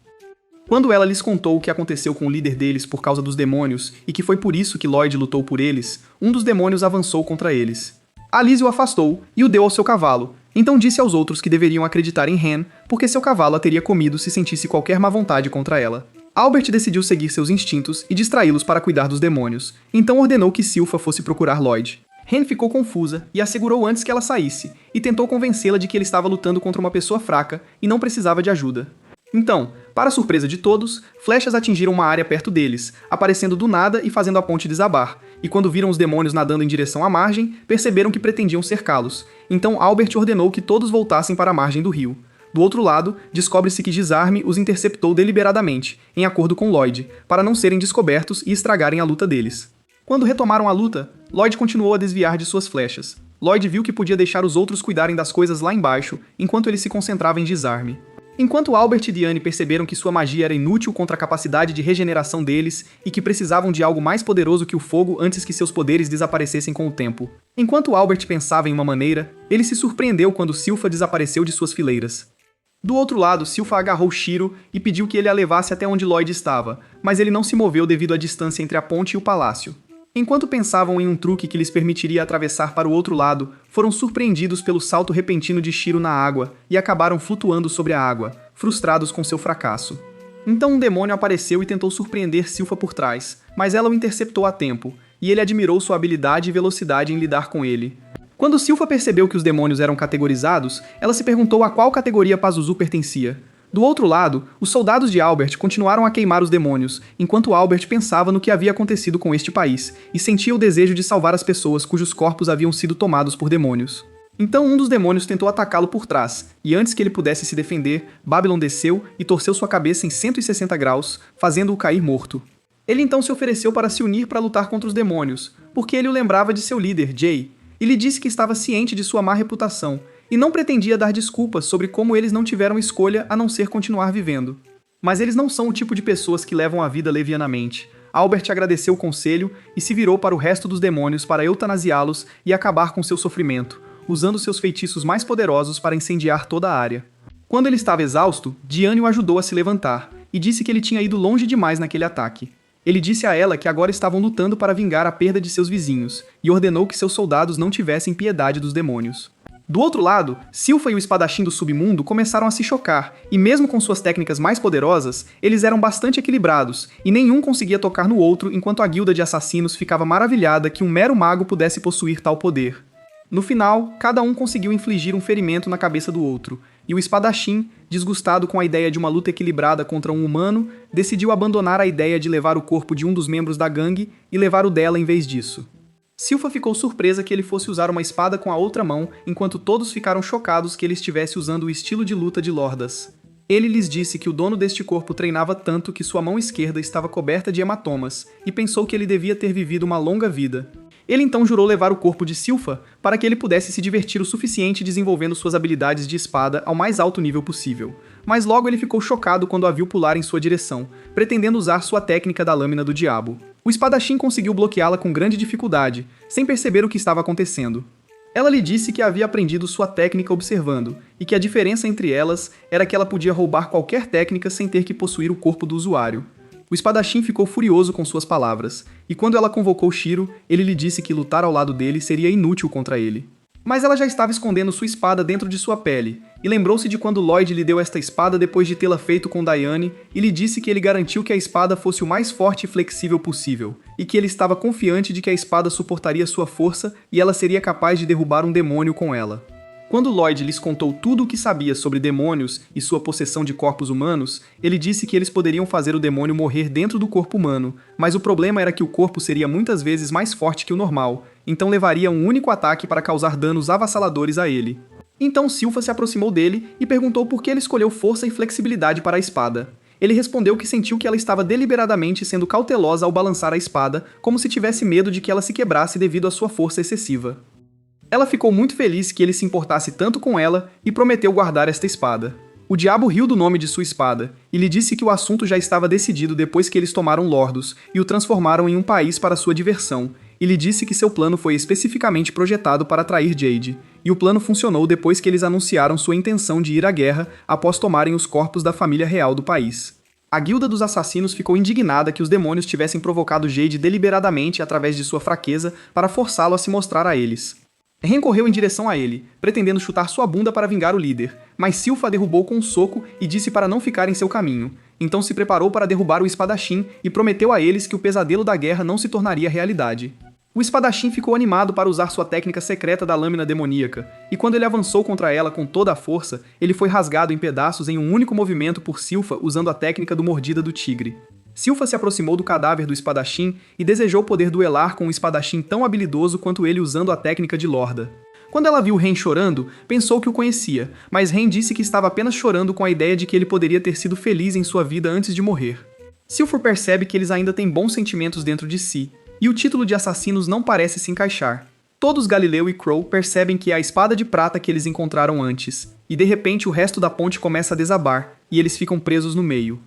Quando ela lhes contou o que aconteceu com o líder deles por causa dos demônios e que foi por isso que Lloyd lutou por eles, um dos demônios avançou contra eles. Alice o afastou e o deu ao seu cavalo, então disse aos outros que deveriam acreditar em Ren, porque seu cavalo a teria comido se sentisse qualquer má vontade contra ela. Albert decidiu seguir seus instintos e distraí-los para cuidar dos demônios, então ordenou que Silfa fosse procurar Lloyd. Ren ficou confusa e assegurou antes que ela saísse, e tentou convencê-la de que ele estava lutando contra uma pessoa fraca e não precisava de ajuda. Então, para surpresa de todos, flechas atingiram uma área perto deles, aparecendo do nada e fazendo a ponte desabar, e quando viram os demônios nadando em direção à margem, perceberam que pretendiam cercá-los. Então Albert ordenou que todos voltassem para a margem do rio. Do outro lado, descobre-se que Gisarme os interceptou deliberadamente, em acordo com Lloyd, para não serem descobertos e estragarem a luta deles. Quando retomaram a luta, Lloyd continuou a desviar de suas flechas. Lloyd viu que podia deixar os outros cuidarem das coisas lá embaixo, enquanto ele se concentrava em desarme. Enquanto Albert e Diane perceberam que sua magia era inútil contra a capacidade de regeneração deles e que precisavam de algo mais poderoso que o fogo antes que seus poderes desaparecessem com o tempo. Enquanto Albert pensava em uma maneira, ele se surpreendeu quando Silpha desapareceu de suas fileiras. Do outro lado, Silpha agarrou Shiro e pediu que ele a levasse até onde Lloyd estava, mas ele não se moveu devido à distância entre a ponte e o palácio. Enquanto pensavam em um truque que lhes permitiria atravessar para o outro lado, foram surpreendidos pelo salto repentino de Shiro na água e acabaram flutuando sobre a água, frustrados com seu fracasso. Então um demônio apareceu e tentou surpreender Silpha por trás, mas ela o interceptou a tempo, e ele admirou sua habilidade e velocidade em lidar com ele. Quando Silpha percebeu que os demônios eram categorizados, ela se perguntou a qual categoria Pazuzu pertencia. Do outro lado, os soldados de Albert continuaram a queimar os demônios, enquanto Albert pensava no que havia acontecido com este país, e sentia o desejo de salvar as pessoas cujos corpos haviam sido tomados por demônios. Então um dos demônios tentou atacá-lo por trás, e antes que ele pudesse se defender, Babylon desceu e torceu sua cabeça em 160 graus, fazendo-o cair morto. Ele então se ofereceu para se unir para lutar contra os demônios, porque ele o lembrava de seu líder, Jay, e lhe disse que estava ciente de sua má reputação, e não pretendia dar desculpas sobre como eles não tiveram escolha a não ser continuar vivendo. Mas eles não são o tipo de pessoas que levam a vida levianamente. Albert agradeceu o conselho e se virou para o resto dos demônios para eutanasiá-los e acabar com seu sofrimento, usando seus feitiços mais poderosos para incendiar toda a área. Quando ele estava exausto, Diane o ajudou a se levantar, e disse que ele tinha ido longe demais naquele ataque. Ele disse a ela que agora estavam lutando para vingar a perda de seus vizinhos, e ordenou que seus soldados não tivessem piedade dos demônios. Do outro lado, Silpha e o espadachim do submundo começaram a se chocar, e mesmo com suas técnicas mais poderosas, eles eram bastante equilibrados, e nenhum conseguia tocar no outro enquanto a guilda de assassinos ficava maravilhada que um mero mago pudesse possuir tal poder. No final, cada um conseguiu infligir um ferimento na cabeça do outro, e o espadachim, desgostado com a ideia de uma luta equilibrada contra um humano, decidiu abandonar a ideia de levar o corpo de um dos membros da gangue e levar o dela em vez disso. Silpha ficou surpresa que ele fosse usar uma espada com a outra mão, enquanto todos ficaram chocados que ele estivesse usando o estilo de luta de Lordas. Ele lhes disse que o dono deste corpo treinava tanto que sua mão esquerda estava coberta de hematomas, e pensou que ele devia ter vivido uma longa vida. Ele então jurou levar o corpo de Silpha para que ele pudesse se divertir o suficiente desenvolvendo suas habilidades de espada ao mais alto nível possível. Mas logo ele ficou chocado quando a viu pular em sua direção, pretendendo usar sua técnica da lâmina do diabo. O espadachim conseguiu bloqueá-la com grande dificuldade, sem perceber o que estava acontecendo. Ela lhe disse que havia aprendido sua técnica observando, e que a diferença entre elas era que ela podia roubar qualquer técnica sem ter que possuir o corpo do usuário. O espadachim ficou furioso com suas palavras, e quando ela convocou Shiro, ele lhe disse que lutar ao lado dele seria inútil contra ele. Mas ela já estava escondendo sua espada dentro de sua pele, e lembrou-se de quando Lloyd lhe deu esta espada depois de tê-la feito com Diane, e lhe disse que ele garantiu que a espada fosse o mais forte e flexível possível, e que ele estava confiante de que a espada suportaria sua força e ela seria capaz de derrubar um demônio com ela. Quando Lloyd lhes contou tudo o que sabia sobre demônios e sua possessão de corpos humanos, ele disse que eles poderiam fazer o demônio morrer dentro do corpo humano, mas o problema era que o corpo seria muitas vezes mais forte que o normal, então levaria um único ataque para causar danos avassaladores a ele. Então Silpha se aproximou dele e perguntou por que ele escolheu força e flexibilidade para a espada. Ele respondeu que sentiu que ela estava deliberadamente sendo cautelosa ao balançar a espada, como se tivesse medo de que ela se quebrasse devido à sua força excessiva. Ela ficou muito feliz que ele se importasse tanto com ela e prometeu guardar esta espada. O diabo riu do nome de sua espada e lhe disse que o assunto já estava decidido depois que eles tomaram Lordos e o transformaram em um país para sua diversão, e lhe disse que seu plano foi especificamente projetado para atrair Jade, e o plano funcionou depois que eles anunciaram sua intenção de ir à guerra após tomarem os corpos da família real do país. A guilda dos assassinos ficou indignada que os demônios tivessem provocado Jade deliberadamente através de sua fraqueza para forçá-lo a se mostrar a eles. Ren correu em direção a ele, pretendendo chutar sua bunda para vingar o líder, mas Silpha a derrubou com um soco e disse para não ficar em seu caminho. Então se preparou para derrubar o espadachim e prometeu a eles que o pesadelo da guerra não se tornaria realidade. O espadachim ficou animado para usar sua técnica secreta da lâmina demoníaca, e quando ele avançou contra ela com toda a força, ele foi rasgado em pedaços em um único movimento por Silpha usando a técnica do mordida do tigre. Silpha se aproximou do cadáver do espadachim e desejou poder duelar com um espadachim tão habilidoso quanto ele usando a técnica de Lorda. Quando ela viu Ren chorando, pensou que o conhecia, mas Ren disse que estava apenas chorando com a ideia de que ele poderia ter sido feliz em sua vida antes de morrer. Silpha percebe que eles ainda têm bons sentimentos dentro de si, e o título de assassinos não parece se encaixar. Todos Galileu e Crow percebem que é a espada de prata que eles encontraram antes, e de repente o resto da ponte começa a desabar, e eles ficam presos no meio.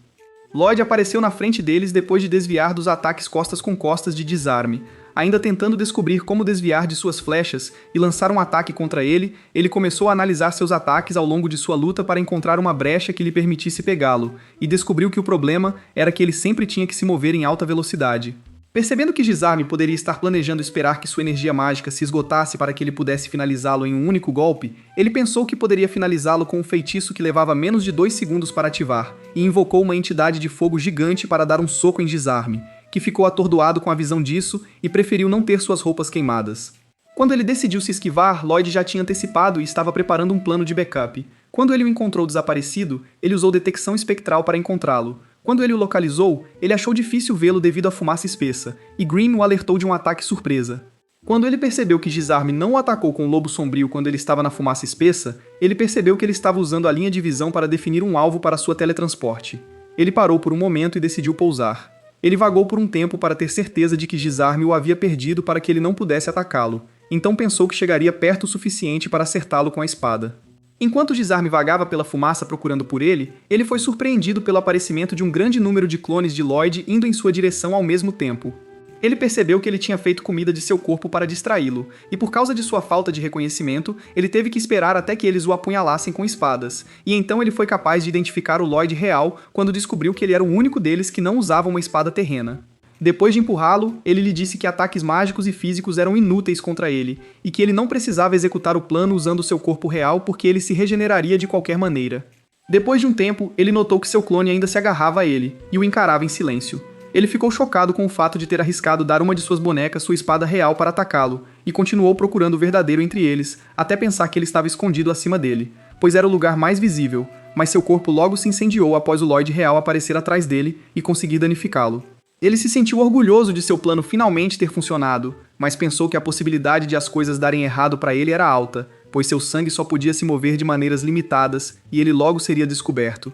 Lloyd apareceu na frente deles depois de desviar dos ataques costas com costas de Desarme. Ainda tentando descobrir como desviar de suas flechas e lançar um ataque contra ele, ele começou a analisar seus ataques ao longo de sua luta para encontrar uma brecha que lhe permitisse pegá-lo, e descobriu que o problema era que ele sempre tinha que se mover em alta velocidade. Percebendo que Desarme poderia estar planejando esperar que sua energia mágica se esgotasse para que ele pudesse finalizá-lo em um único golpe, ele pensou que poderia finalizá-lo com um feitiço que levava menos de 2 segundos para ativar, e invocou uma entidade de fogo gigante para dar um soco em Desarme, que ficou atordoado com a visão disso e preferiu não ter suas roupas queimadas. Quando ele decidiu se esquivar, Lloyd já tinha antecipado e estava preparando um plano de backup. Quando ele o encontrou desaparecido, ele usou detecção espectral para encontrá-lo. Quando ele o localizou, ele achou difícil vê-lo devido à fumaça espessa, e Green o alertou de um ataque surpresa. Quando ele percebeu que Desarme não o atacou com o lobo sombrio quando ele estava na fumaça espessa, ele percebeu que ele estava usando a linha de visão para definir um alvo para sua teletransporte. Ele parou por um momento e decidiu pousar. Ele vagou por um tempo para ter certeza de que Desarme o havia perdido para que ele não pudesse atacá-lo, então pensou que chegaria perto o suficiente para acertá-lo com a espada. Enquanto Desarme vagava pela fumaça procurando por ele, ele foi surpreendido pelo aparecimento de um grande número de clones de Lloyd indo em sua direção ao mesmo tempo. Ele percebeu que ele tinha feito comida de seu corpo para distraí-lo, e por causa de sua falta de reconhecimento, ele teve que esperar até que eles o apunhalassem com espadas, e então ele foi capaz de identificar o Lloyd real quando descobriu que ele era o único deles que não usava uma espada terrena. Depois de empurrá-lo, ele lhe disse que ataques mágicos e físicos eram inúteis contra ele, e que ele não precisava executar o plano usando seu corpo real porque ele se regeneraria de qualquer maneira. Depois de um tempo, ele notou que seu clone ainda se agarrava a ele, e o encarava em silêncio. Ele ficou chocado com o fato de ter arriscado dar uma de suas bonecas sua espada real para atacá-lo, e continuou procurando o verdadeiro entre eles, até pensar que ele estava escondido acima dele, pois era o lugar mais visível, mas seu corpo logo se incendiou após o Lloyd real aparecer atrás dele e conseguir danificá-lo. Ele se sentiu orgulhoso de seu plano finalmente ter funcionado, mas pensou que a possibilidade de as coisas darem errado para ele era alta, pois seu sangue só podia se mover de maneiras limitadas e ele logo seria descoberto.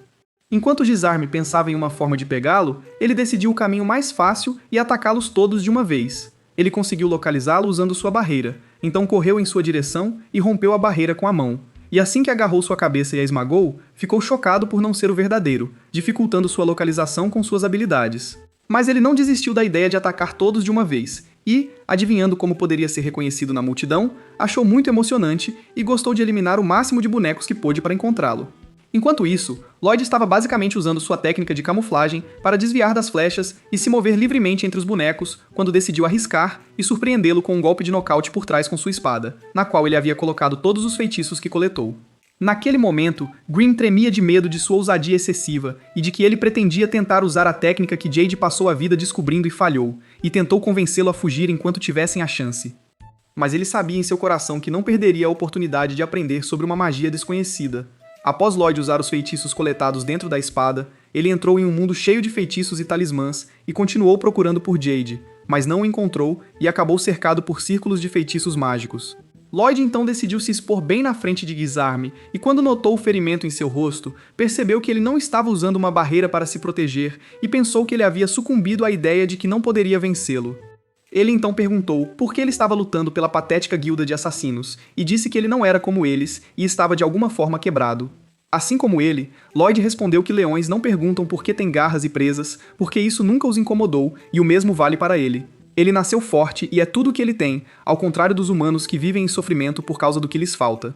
Enquanto Desarme pensava em uma forma de pegá-lo, ele decidiu o caminho mais fácil e atacá-los todos de uma vez. Ele conseguiu localizá-lo usando sua barreira, então correu em sua direção e rompeu a barreira com a mão. E assim que agarrou sua cabeça e a esmagou, ficou chocado por não ser o verdadeiro, dificultando sua localização com suas habilidades. Mas ele não desistiu da ideia de atacar todos de uma vez, e, adivinhando como poderia ser reconhecido na multidão, achou muito emocionante e gostou de eliminar o máximo de bonecos que pôde para encontrá-lo. Enquanto isso, Lloyd estava basicamente usando sua técnica de camuflagem para desviar das flechas e se mover livremente entre os bonecos quando decidiu arriscar e surpreendê-lo com um golpe de nocaute por trás com sua espada, na qual ele havia colocado todos os feitiços que coletou. Naquele momento, Green tremia de medo de sua ousadia excessiva e de que ele pretendia tentar usar a técnica que Jade passou a vida descobrindo e falhou, e tentou convencê-lo a fugir enquanto tivessem a chance. Mas ele sabia em seu coração que não perderia a oportunidade de aprender sobre uma magia desconhecida. Após Lloyd usar os feitiços coletados dentro da espada, ele entrou em um mundo cheio de feitiços e talismãs e continuou procurando por Jade, mas não o encontrou e acabou cercado por círculos de feitiços mágicos. Lloyd então decidiu se expor bem na frente de Desarme, e quando notou o ferimento em seu rosto, percebeu que ele não estava usando uma barreira para se proteger e pensou que ele havia sucumbido à ideia de que não poderia vencê-lo. Ele então perguntou por que ele estava lutando pela patética guilda de assassinos, e disse que ele não era como eles e estava de alguma forma quebrado. Assim como ele, Lloyd respondeu que leões não perguntam por que têm garras e presas, porque isso nunca os incomodou, e o mesmo vale para ele. Ele nasceu forte e é tudo o que ele tem, ao contrário dos humanos que vivem em sofrimento por causa do que lhes falta.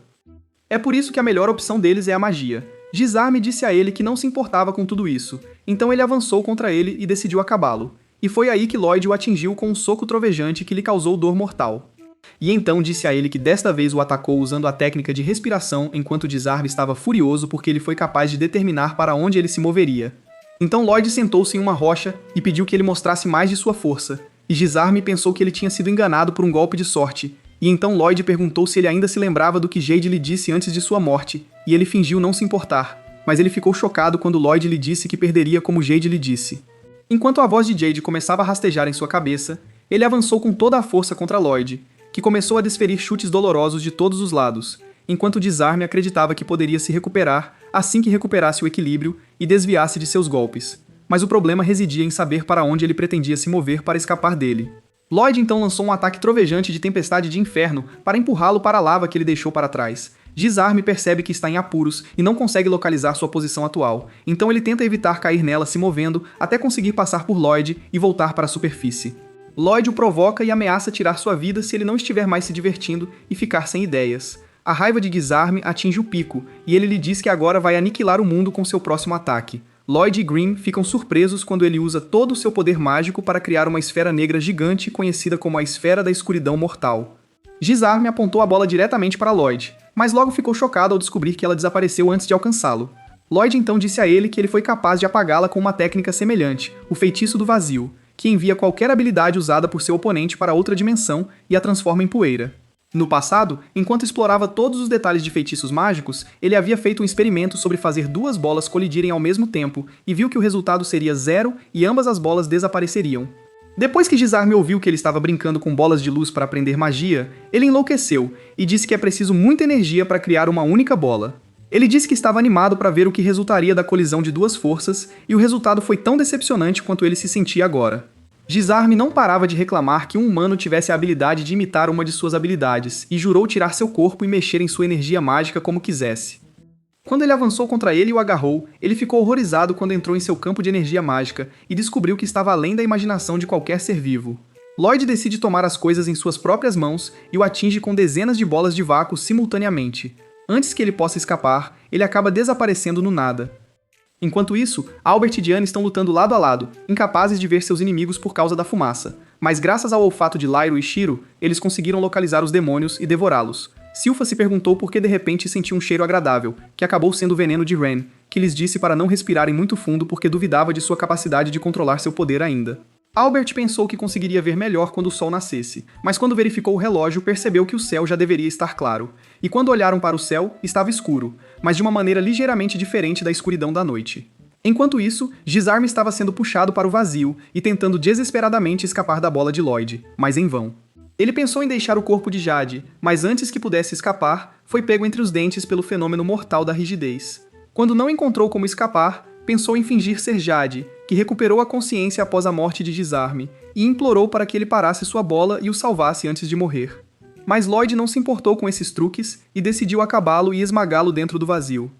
É por isso que a melhor opção deles é a magia. Desarme disse a ele que não se importava com tudo isso, então ele avançou contra ele e decidiu acabá-lo. E foi aí que Lloyd o atingiu com um soco trovejante que lhe causou dor mortal. E então disse a ele que desta vez o atacou usando a técnica de respiração enquanto Desarme estava furioso porque ele foi capaz de determinar para onde ele se moveria. Então Lloyd sentou-se em uma rocha e pediu que ele mostrasse mais de sua força. E Desarme pensou que ele tinha sido enganado por um golpe de sorte, e então Lloyd perguntou se ele ainda se lembrava do que Jade lhe disse antes de sua morte, e ele fingiu não se importar, mas ele ficou chocado quando Lloyd lhe disse que perderia como Jade lhe disse. Enquanto a voz de Jade começava a rastejar em sua cabeça, ele avançou com toda a força contra Lloyd, que começou a desferir chutes dolorosos de todos os lados, enquanto Desarme acreditava que poderia se recuperar assim que recuperasse o equilíbrio e desviasse de seus golpes. Mas o problema residia em saber para onde ele pretendia se mover para escapar dele. Lloyd então lançou um ataque trovejante de tempestade de inferno para empurrá-lo para a lava que ele deixou para trás. Disarme percebe que está em apuros e não consegue localizar sua posição atual, então ele tenta evitar cair nela se movendo até conseguir passar por Lloyd e voltar para a superfície. Lloyd o provoca e ameaça tirar sua vida se ele não estiver mais se divertindo e ficar sem ideias. A raiva de Disarme atinge o pico, e ele lhe diz que agora vai aniquilar o mundo com seu próximo ataque. Lloyd e Grimm ficam surpresos quando ele usa todo o seu poder mágico para criar uma esfera negra gigante conhecida como a Esfera da Escuridão Mortal. Disarme apontou a bola diretamente para Lloyd, mas logo ficou chocado ao descobrir que ela desapareceu antes de alcançá-lo. Lloyd então disse a ele que ele foi capaz de apagá-la com uma técnica semelhante, o Feitiço do Vazio, que envia qualquer habilidade usada por seu oponente para outra dimensão e a transforma em poeira. No passado, enquanto explorava todos os detalhes de feitiços mágicos, ele havia feito um experimento sobre fazer duas bolas colidirem ao mesmo tempo e viu que o resultado seria 0 e ambas as bolas desapareceriam. Depois que Disarme ouviu que ele estava brincando com bolas de luz para aprender magia, ele enlouqueceu e disse que é preciso muita energia para criar uma única bola. Ele disse que estava animado para ver o que resultaria da colisão de duas forças, e o resultado foi tão decepcionante quanto ele se sentia agora. Disarme não parava de reclamar que um humano tivesse a habilidade de imitar uma de suas habilidades, e jurou tirar seu corpo e mexer em sua energia mágica como quisesse. Quando ele avançou contra ele e o agarrou, ele ficou horrorizado quando entrou em seu campo de energia mágica e descobriu que estava além da imaginação de qualquer ser vivo. Lloyd decide tomar as coisas em suas próprias mãos e o atinge com dezenas de bolas de vácuo simultaneamente. Antes que ele possa escapar, ele acaba desaparecendo no nada. Enquanto isso, Albert e Diane estão lutando lado a lado, incapazes de ver seus inimigos por causa da fumaça. Mas graças ao olfato de Lyro e Shiro, eles conseguiram localizar os demônios e devorá-los. Silpha se perguntou por que de repente sentiu um cheiro agradável, que acabou sendo o veneno de Ren, que lhes disse para não respirarem muito fundo porque duvidava de sua capacidade de controlar seu poder ainda. Albert pensou que conseguiria ver melhor quando o sol nascesse, mas quando verificou o relógio percebeu que o céu já deveria estar claro. E quando olharam para o céu, estava escuro, mas de uma maneira ligeiramente diferente da escuridão da noite. Enquanto isso, Disarme estava sendo puxado para o vazio e tentando desesperadamente escapar da bola de Lloyd, mas em vão. Ele pensou em deixar o corpo de Jade, mas antes que pudesse escapar, foi pego entre os dentes pelo fenômeno mortal da rigidez. Quando não encontrou como escapar, pensou em fingir ser Jade, que recuperou a consciência após a morte de Disarme, e implorou para que ele parasse sua bola e o salvasse antes de morrer. Mas Lloyd não se importou com esses truques e decidiu acabá-lo e esmagá-lo dentro do vazio.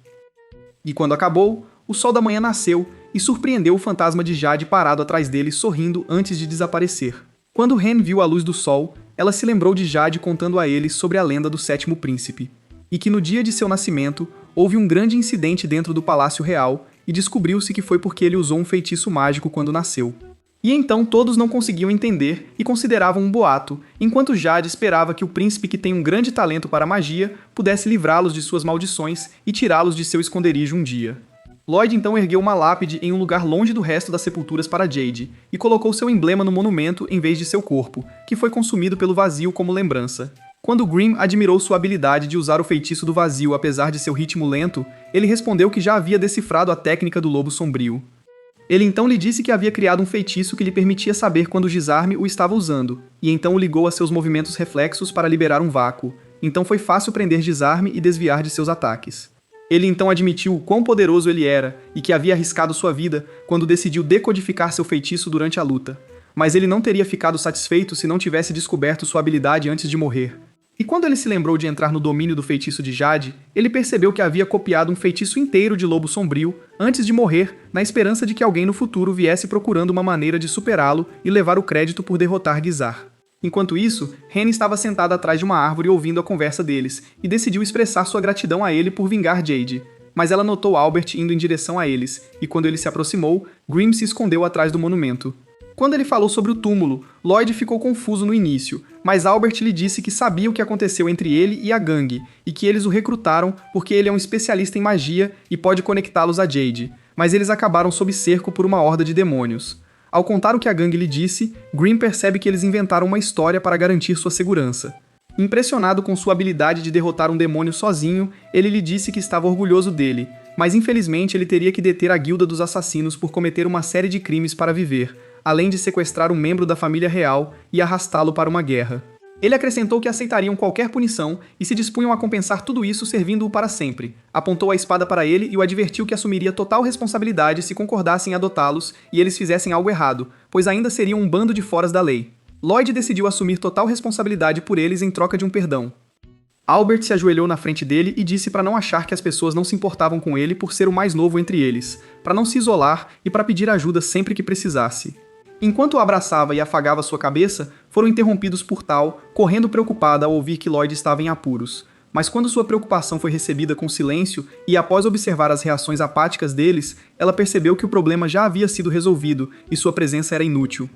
E quando acabou, o sol da manhã nasceu e surpreendeu o fantasma de Jade parado atrás dele sorrindo antes de desaparecer. Quando Ren viu a luz do sol, ela se lembrou de Jade contando a ele sobre a lenda do Sétimo Príncipe, e que no dia de seu nascimento houve um grande incidente dentro do Palácio Real e descobriu-se que foi porque ele usou um feitiço mágico quando nasceu. E então todos não conseguiam entender e consideravam um boato, enquanto Jade esperava que o príncipe que tem um grande talento para a magia pudesse livrá-los de suas maldições e tirá-los de seu esconderijo um dia. Lloyd então ergueu uma lápide em um lugar longe do resto das sepulturas para Jade, e colocou seu emblema no monumento em vez de seu corpo, que foi consumido pelo vazio como lembrança. Quando Grimm admirou sua habilidade de usar o feitiço do vazio apesar de seu ritmo lento, ele respondeu que já havia decifrado a técnica do lobo sombrio. Ele então lhe disse que havia criado um feitiço que lhe permitia saber quando Disarme o estava usando, e então o ligou a seus movimentos reflexos para liberar um vácuo. Então foi fácil prender Disarme e desviar de seus ataques. Ele então admitiu o quão poderoso ele era e que havia arriscado sua vida quando decidiu decodificar seu feitiço durante a luta. Mas ele não teria ficado satisfeito se não tivesse descoberto sua habilidade antes de morrer. E quando ele se lembrou de entrar no domínio do feitiço de Jade, ele percebeu que havia copiado um feitiço inteiro de Lobo Sombrio antes de morrer, na esperança de que alguém no futuro viesse procurando uma maneira de superá-lo e levar o crédito por derrotar Gizar. Enquanto isso, Ren estava sentada atrás de uma árvore ouvindo a conversa deles, e decidiu expressar sua gratidão a ele por vingar Jade. Mas ela notou Albert indo em direção a eles, e quando ele se aproximou, Grimm se escondeu atrás do monumento. Quando ele falou sobre o túmulo, Lloyd ficou confuso no início, mas Albert lhe disse que sabia o que aconteceu entre ele e a gangue, e que eles o recrutaram porque ele é um especialista em magia e pode conectá-los a Jade, mas eles acabaram sob cerco por uma horda de demônios. Ao contar o que a gangue lhe disse, Grimm percebe que eles inventaram uma história para garantir sua segurança. Impressionado com sua habilidade de derrotar um demônio sozinho, ele lhe disse que estava orgulhoso dele, mas infelizmente ele teria que deter a guilda dos assassinos por cometer uma série de crimes para viver, além de sequestrar um membro da família real e arrastá-lo para uma guerra. Ele acrescentou que aceitariam qualquer punição e se dispunham a compensar tudo isso servindo-o para sempre. Apontou a espada para ele e o advertiu que assumiria total responsabilidade se concordassem em adotá-los e eles fizessem algo errado, pois ainda seriam um bando de foras da lei. Lloyd decidiu assumir total responsabilidade por eles em troca de um perdão. Albert se ajoelhou na frente dele e disse para não achar que as pessoas não se importavam com ele por ser o mais novo entre eles, para não se isolar e para pedir ajuda sempre que precisasse. Enquanto o abraçava e afagava sua cabeça, foram interrompidos por Tal, correndo preocupada ao ouvir que Lloyd estava em apuros. Mas quando sua preocupação foi recebida com silêncio e após observar as reações apáticas deles, ela percebeu que o problema já havia sido resolvido e sua presença era inútil.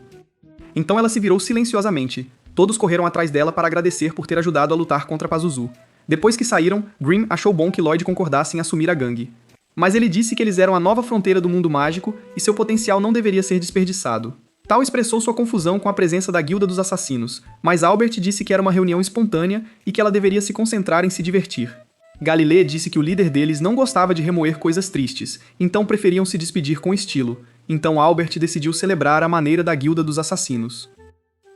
Então ela se virou silenciosamente. Todos correram atrás dela para agradecer por ter ajudado a lutar contra Pazuzu. Depois que saíram, Grimm achou bom que Lloyd concordasse em assumir a gangue. Mas ele disse que eles eram a nova fronteira do mundo mágico e seu potencial não deveria ser desperdiçado. Tal expressou sua confusão com a presença da Guilda dos Assassinos, mas Albert disse que era uma reunião espontânea e que ela deveria se concentrar em se divertir. Galilée disse que o líder deles não gostava de remoer coisas tristes, então preferiam se despedir com estilo. Então Albert decidiu celebrar à maneira da Guilda dos Assassinos.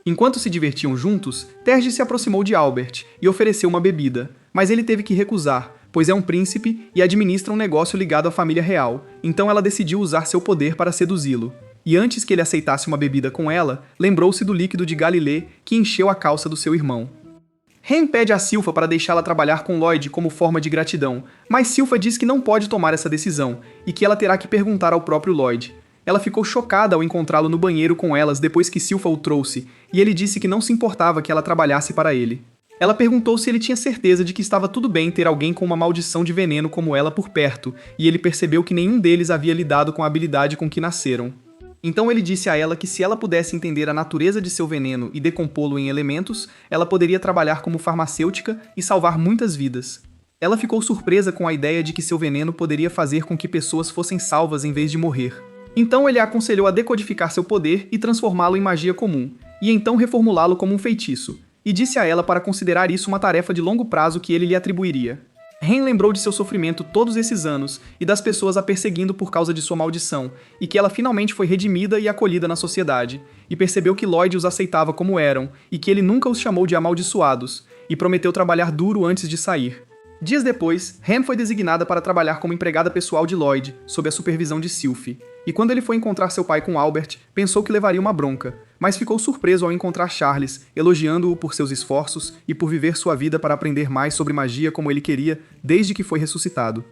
Enquanto se divertiam juntos, Terge se aproximou de Albert e ofereceu uma bebida, mas ele teve que recusar, pois é um príncipe e administra um negócio ligado à família real, então ela decidiu usar seu poder para seduzi-lo. E antes que ele aceitasse uma bebida com ela, lembrou-se do líquido de Galilée que encheu a calça do seu irmão. Ren pede a Silpha para deixá-la trabalhar com Lloyd como forma de gratidão, mas Silpha diz que não pode tomar essa decisão e que ela terá que perguntar ao próprio Lloyd. Ela ficou chocada ao encontrá-lo no banheiro com elas depois que Silpha o trouxe, e ele disse que não se importava que ela trabalhasse para ele. Ela perguntou se ele tinha certeza de que estava tudo bem ter alguém com uma maldição de veneno como ela por perto, e ele percebeu que nenhum deles havia lidado com a habilidade com que nasceram. Então ele disse a ela que se ela pudesse entender a natureza de seu veneno e decompô-lo em elementos, ela poderia trabalhar como farmacêutica e salvar muitas vidas. Ela ficou surpresa com a ideia de que seu veneno poderia fazer com que pessoas fossem salvas em vez de morrer. Então ele a aconselhou a decodificar seu poder e transformá-lo em magia comum, e então reformulá-lo como um feitiço, e disse a ela para considerar isso uma tarefa de longo prazo que ele lhe atribuiria. Ren lembrou de seu sofrimento todos esses anos e das pessoas a perseguindo por causa de sua maldição, e que ela finalmente foi redimida e acolhida na sociedade, e percebeu que Lloyd os aceitava como eram, e que ele nunca os chamou de amaldiçoados, e prometeu trabalhar duro antes de sair. Dias depois, Ren foi designada para trabalhar como empregada pessoal de Lloyd, sob a supervisão de Sylphie. E quando ele foi encontrar seu pai com Albert, pensou que levaria uma bronca, mas ficou surpreso ao encontrar Charles, elogiando-o por seus esforços e por viver sua vida para aprender mais sobre magia como ele queria desde que foi ressuscitado.